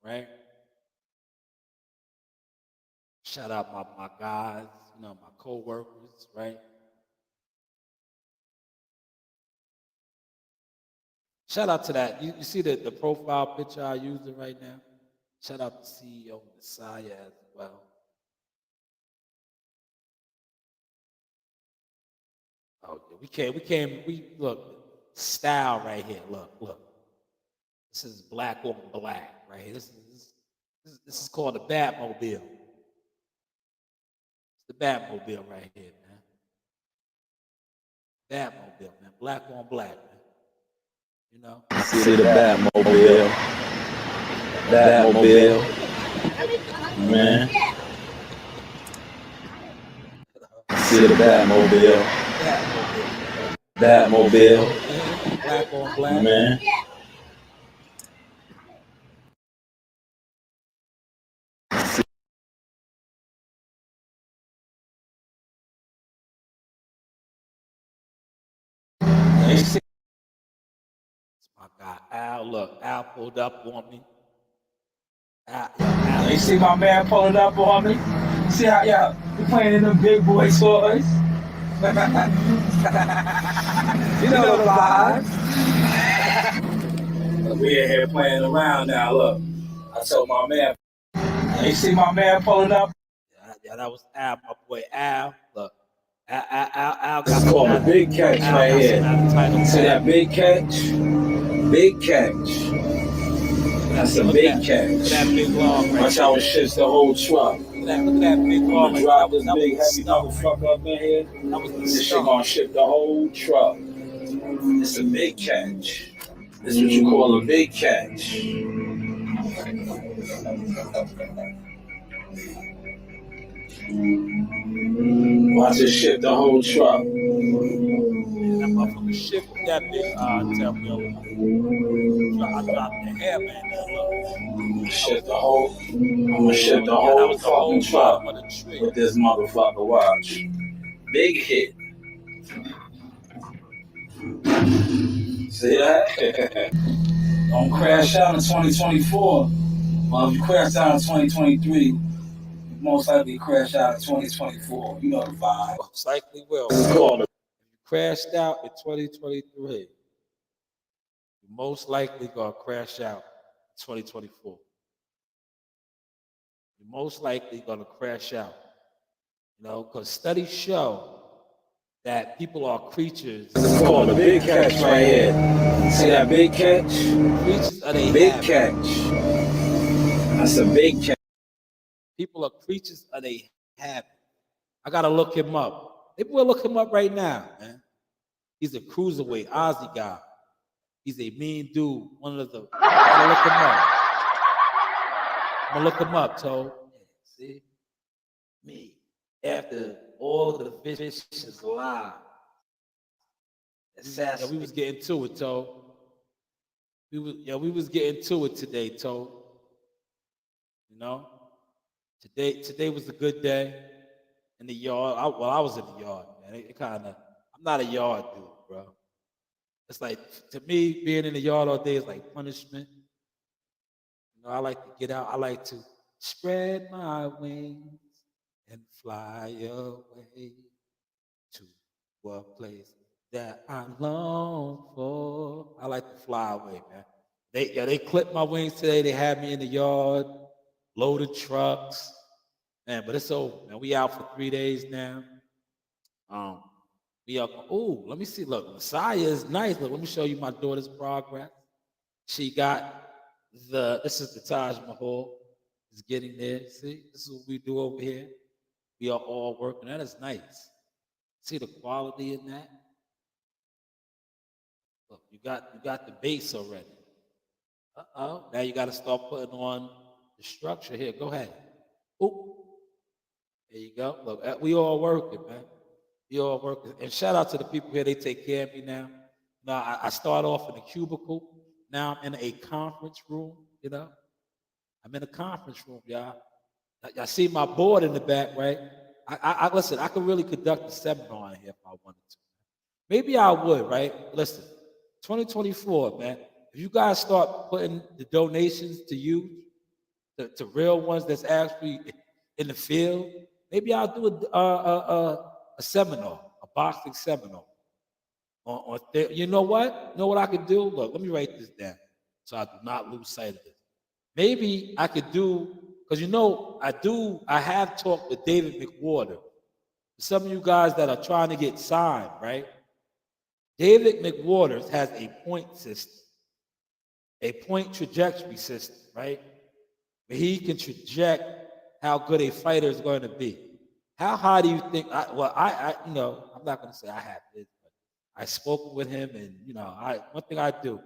right? Shout out my guys, my co-workers, right? Shout out to that. You see the profile picture I'm using right now? Shout out to CEO Messiah as well. Oh, yeah, we look, style right here. Look. This is black on black right here. This is called the Batmobile. It's the Batmobile right here, man. Batmobile, man. Black on black, man. See the Batmobile. Batmobile. Man. See the Batmobile. Batmobile. Black on black. Man. My guy Al, look, Al pulled up on me. Al, You see my man pulling up on me? See how we playing in them big boy toys? You know the vibes. We in here playing around now, look. I told my man. You see my man pulling up? Yeah, that was Al, my boy Al. Look. Al It's called a big catch right here. See that big catch? Big catch. That's a big catch. That big log right Watch how it shifts the whole truck. Look at that big log. Drop this big heavy motherfucker up in here. This shit gonna shift the whole truck. It's a big catch. This is what you call a big catch. Watch it shift the whole truck. That motherfucker shift that big tell me I dropped the hair, man. I'm gonna shift the whole fucking truck with this motherfucker. Watch. Big hit. See that? Don't crash out in 2024. Well, if you crash out in 2023, you most likely crash out in 2024. You know the vibe. Most likely will. If you crashed out in 2023, you most likely gonna crash out in 2024. You're most likely gonna crash out. Because studies show that people are creatures. It's called a big catch right here. See that big catch? Creatures of their Big habit. catch. That's a big catch. People are creatures of their habit. I gotta look him up. Maybe we'll look him up right now, man. He's a cruiserweight, Aussie guy. He's a mean dude. One of the. I gotta look him up. I'm gonna look him up, Toe. See? Me. After all of the vicious lies. Yeah, we was getting to it, Toe. We was getting to it today, Toe. You know? Today was a good day in the yard. I was in the yard, man. It kind of, I'm not a yard dude, bro. It's like, to me, being in the yard all day is like punishment. You know, I like to get out. I like to spread my wings and fly away to a place that I long for. I like to fly away, man. They clipped my wings today. They had me in the yard, loaded trucks. Man, but it's over, man. We out for 3 days now. We up. Oh, let me see. Look, Messiah is nice. Look, let me show you my daughter's progress. She got this is the Taj Mahal. It's getting there. See, this is what we do over here. We are all working. That is nice. See the quality in that? Look, you got the base already. Uh-oh. Now you got to start putting on the structure here. Go ahead. Oh, there you go. Look, we all working, man. We all working. And shout out to the people here. They take care of me now. Now I start off in a cubicle. Now I'm in a conference room, you know. I'm in a conference room, y'all. Y'all see my board in the back, right? I listen, I could really conduct a seminar in here if I wanted to. Maybe I would, right? Listen, 2024, man. If you guys start putting the donations to you, to real ones that's actually in the field, maybe I'll do a seminar, a boxing seminar. You know what? You know what I could do? Look, let me write this down so I do not lose sight of this. Maybe I could do, because you know, I have talked with David McWater. Some of you guys that are trying to get signed, right? David McWaters has a point system, a point trajectory system, right? Where he can project how good a fighter is going to be. How high do you think? I you know, I'm not going to say I have this, but I spoke with him, and you know, one thing I do,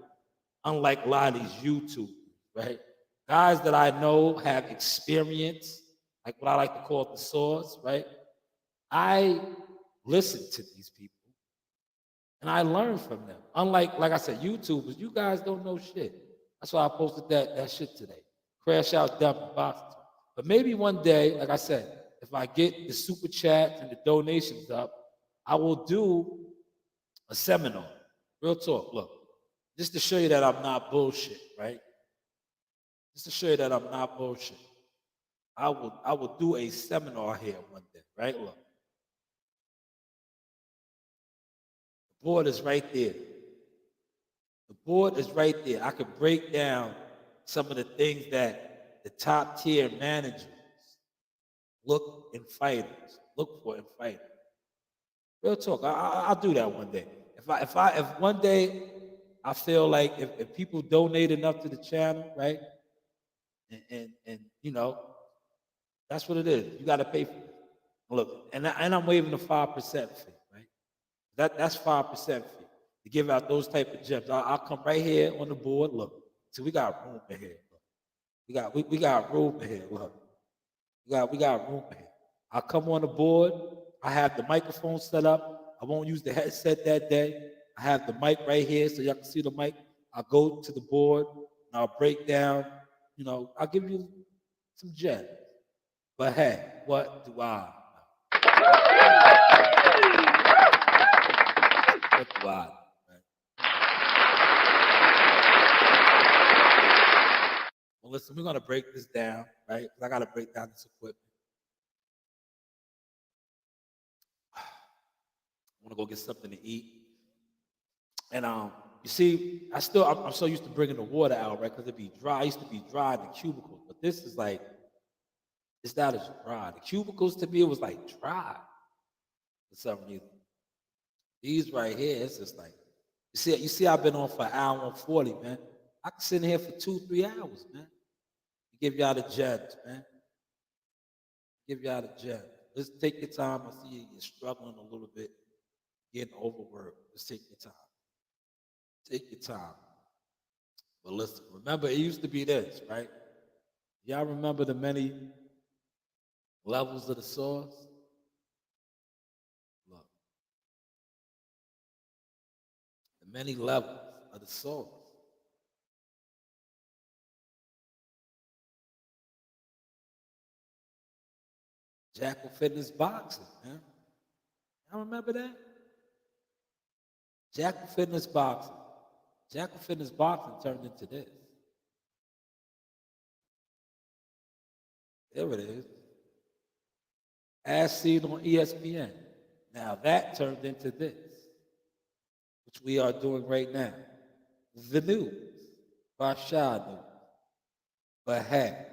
unlike a lot of these YouTubers, right? Guys that I know have experience, like what I like to call the source, right? I listen to these people and I learn from them. Unlike, like I said, YouTubers, you guys don't know shit. That's why I posted that shit today. Crash out, dump, and box. But maybe one day, like I said, if I get the super chats and the donations up, I will do a seminar. Real talk. Look, just to show you that I'm not bullshit, right? Just to show you that I'm not bullshit. I will do a seminar here one day, right? Look. The board is right there. The board is right there. I could break down some of the things that the top tier managers look for in fighters. Real talk. I'll do that one day. If one day I feel like if people donate enough to the channel, right? And you know, that's what it is. You got to pay for it. Look, and I'm waiving the 5% fee, right? That's 5% fee to give out those type of gems. I'll come right here on the board. Look, see, we got room in here. Look. We got room in here. Look, we got room in here. I'll come on the board. I have the microphone set up. I won't use the headset that day. I have the mic right here so y'all can see the mic. I'll go to the board and I'll break down. You know, I'll give you some gems. But hey, what do I know? What do I know? Well, listen, we're going to break this down, right? Because I got to break down this equipment. I want to go get something to eat. And you see, I'm so used to bringing the water out, right? Because it'd be dry. I used to be dry in the cubicles, but this is like, it's not as dry. The cubicles to me, it was like dry for some reason. These right here, it's just like, you see, I've been on for an hour and 40, man. I can sit in here for 2-3 hours, man. Give y'all the gems, man. Give y'all the gems. Let's take your time. I see you're struggling a little bit, getting overworked. Let's take your time. Take your time. But listen, remember, it used to be this, right? Y'all remember the many levels of the source? Look. The many levels of the source. Jackal Fitness Boxing, man. Y'all remember that? Jackal Fitness Boxing. Jackal Fitness Boxing turned into this. There it is. As seen on ESPN. Now that turned into this, which we are doing right now. The news by Shanewz. But hey,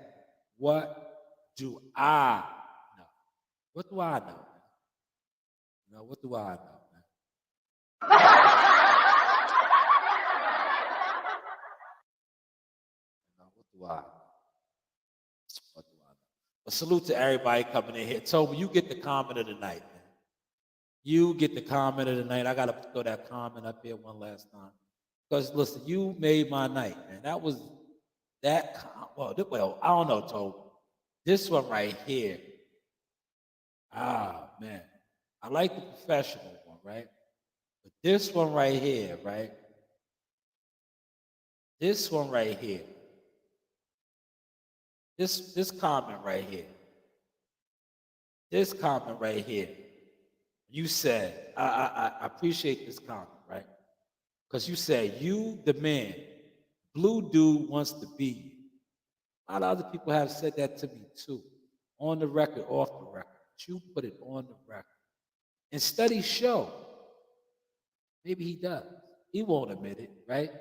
what do I know? What do I know, man? You know, what do I know, man? You know, what do I know? What do I know? But salute to everybody coming in here. Toby, you get the comment of the night, man. You get the comment of the night. I got to throw that comment up here one last time. Because, listen, you made my night, man. That was that. Well, I don't know, Toby. This one right here. Ah, man. I like the professional one, right? But this one right here, right? This one right here. This comment right here. This comment right here. You said, I appreciate this comment, right? Because you said, you, the man, blue dude wants to be you. A lot of other people have said that to me too. On the record, off the record. But you put it on the record. And studies show, maybe he does. He won't admit it, right?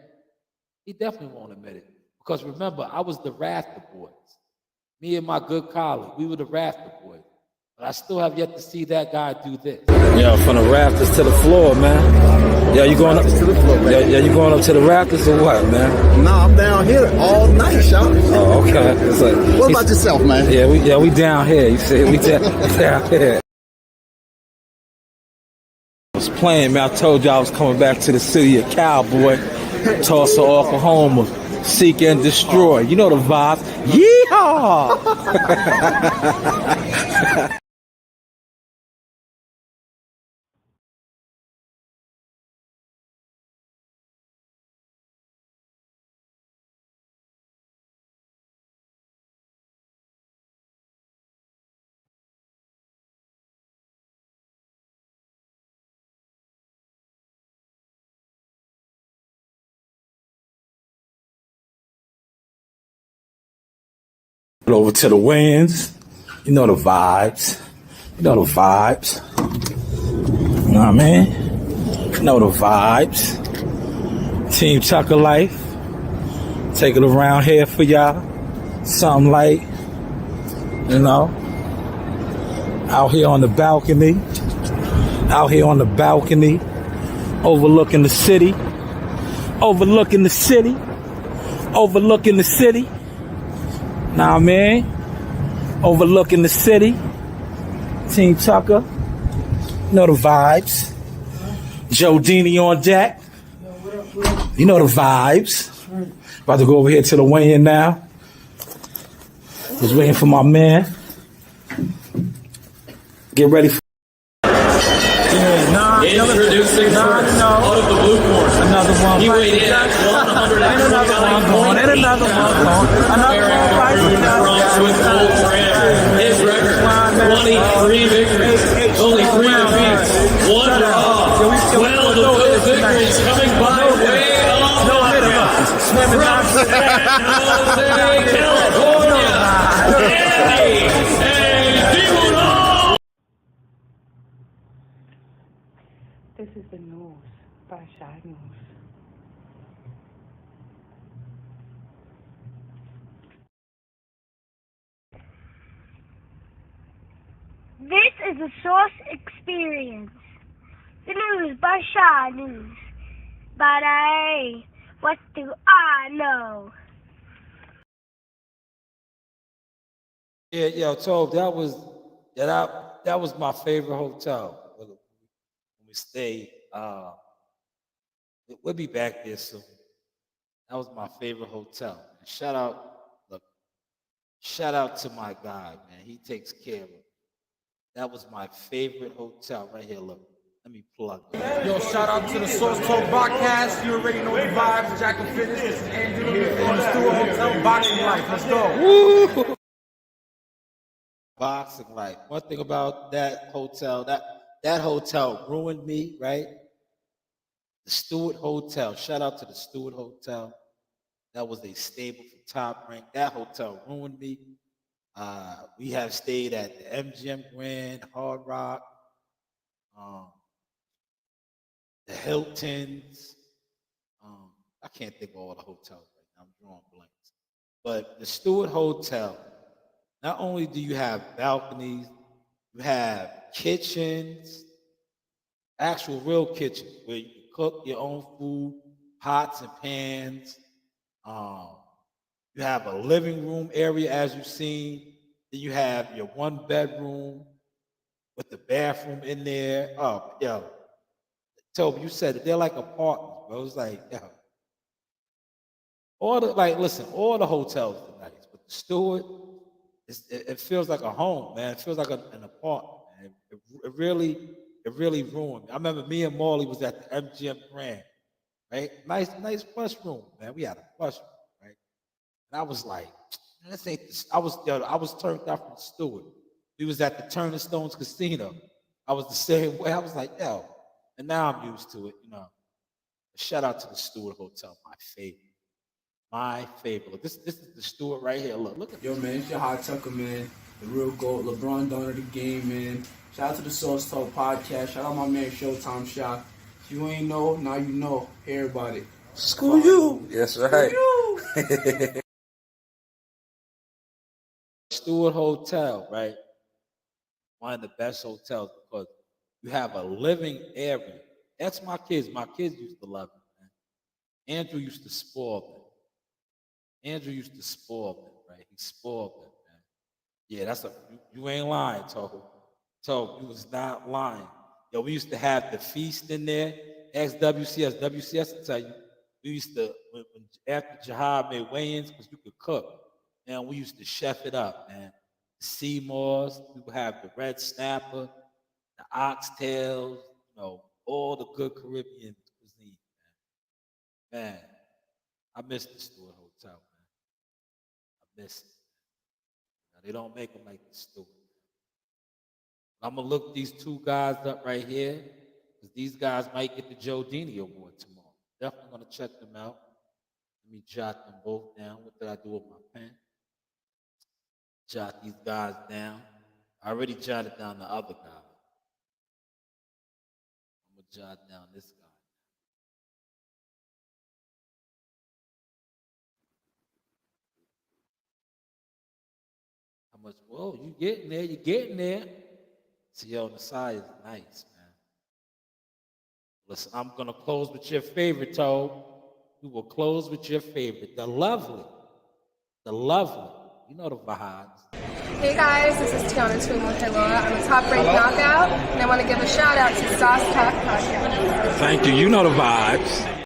He definitely won't admit it. Because remember, I was the Rafter Boys. Me and my good colleague, we were the Rafter Boys. But I still have yet to see that guy do this. Yeah, from the rafters to the floor, man. Yeah, you going up to the floor, man. Yeah, you going up to the rafters or what, man? Nah, I'm down here all night, Sean. Oh, okay. It's like, what about yourself, man? Yeah, we down here. You see, we down here. I was playing, man. I told you I was coming back to the city of Cowboy, Tulsa, Oklahoma, seek and destroy. You know the vibe. Yeehaw! Over to the winds. You know the vibes. You know the vibes. You know what I mean? You know the vibes. Team Chucker Life. Take it around here for y'all. Something like, you know, out here on the balcony. Out here on the balcony. Overlooking the city. Overlooking the city. Overlooking the city. Nah, man. Overlooking the city. Team Tucker. You know the vibes. Joe Dini on deck. You know the vibes. About to go over here to the weigh-in now. Was waiting for my man. Get ready for Introducing first, out of the blue corner. Another one. He weighed in at 129.8. With full trim. His record, 23 victories. Only 3 defeats. 1 draw. 12 of those victories coming by way of knockout. From San Jose, California, Andy Dimuno. This is the news by Shanewz. This is a Source experience. The news by Shanewz. But hey, what do I know? Yeah, yo, Tobe, that was my favorite hotel when we stayed. We'll be back there soon. That was my favorite hotel. And shout out to my guy, man. He takes care of it. That was my favorite hotel right here. Look, let me plug it. Yo, shout out to the Source Talk podcast. You already know the vibes. Jackal Fitness. This is Andrew on the Stewart Hotel Boxing Life. Let's go. Woo! Boxing Life. One thing about that hotel, that hotel ruined me, right? The Stewart Hotel. Shout out to the Stewart Hotel. That was a stable for Top Rank. That hotel ruined me. We have stayed at the MGM Grand, Hard Rock, the Hiltons. I can't think of all the hotels right now. I'm drawing blanks. But the Stewart Hotel, not only do you have balconies, you have kitchens, actual real kitchens where you can cook your own food, pots and pans. You have a living room area, as you've seen. Then you have your one bedroom with the bathroom in there. Oh, yo, Toby, you said it. They're like apartments, bro. It's like, yo, all the hotels are nice, but the Stewart, it feels like a home, man. It feels like an apartment, man. It really ruined me. I remember me and Morley was at the MGM Grand, right? Nice plush room, man. We had a plush room, right? And I was like, this ain't this. I was turned out from the Stewart. We was at the Turner Stones Casino. I was the same way. I was like, yo, and now I'm used to it, you know. Shout out to the Stewart Hotel, my favorite. My favorite. Look, this is the Stewart right here. Look at Yo, man, it's your Hot Tucker, man. The real GOAT, LeBron Don of the game, man. Shout out to the Source Talk podcast. Shout out my man Showtime Shot. If you ain't know, now you know. Hey, everybody. Screw you. Yes, right. Stewart Hotel, right? One of the best hotels because you have a living area. That's my kids. My kids used to love it, man. Andrew used to spoil them. Right? He spoiled them, man. Yeah, you ain't lying, Toho. Toho, you was not lying. Yo, we used to have the feast in there. Ask WCS. WCS will tell you. We used to, after Jihad made weigh-ins, because you could cook, and we used to chef it up, man. The Seymours, we would have the red snapper, the oxtails, you know, all the good Caribbean cuisine, man. Man, I miss the Stewart Hotel, man. I miss it. Now, they don't make them like the Stewart. I'm going to look these two guys up right here because these guys might get the Joe Dini Award tomorrow. Definitely going to check them out. Let me jot them both down. What did I do with my pen? Jot these guys down. I already jotted down the other guy. I'm going to jot down this guy. How much? Whoa, you getting there. You're getting there. See, on the side is nice, man. Listen, I'm going to close with your favorite, Toe. We will close with your favorite, the lovely. You know the vibes. Hey guys, this is Tiana Tuimuteloa. I'm a top-ranked knockout, and I want to give a shout out to Sauce Talk Podcast. Thank you. You know the vibes.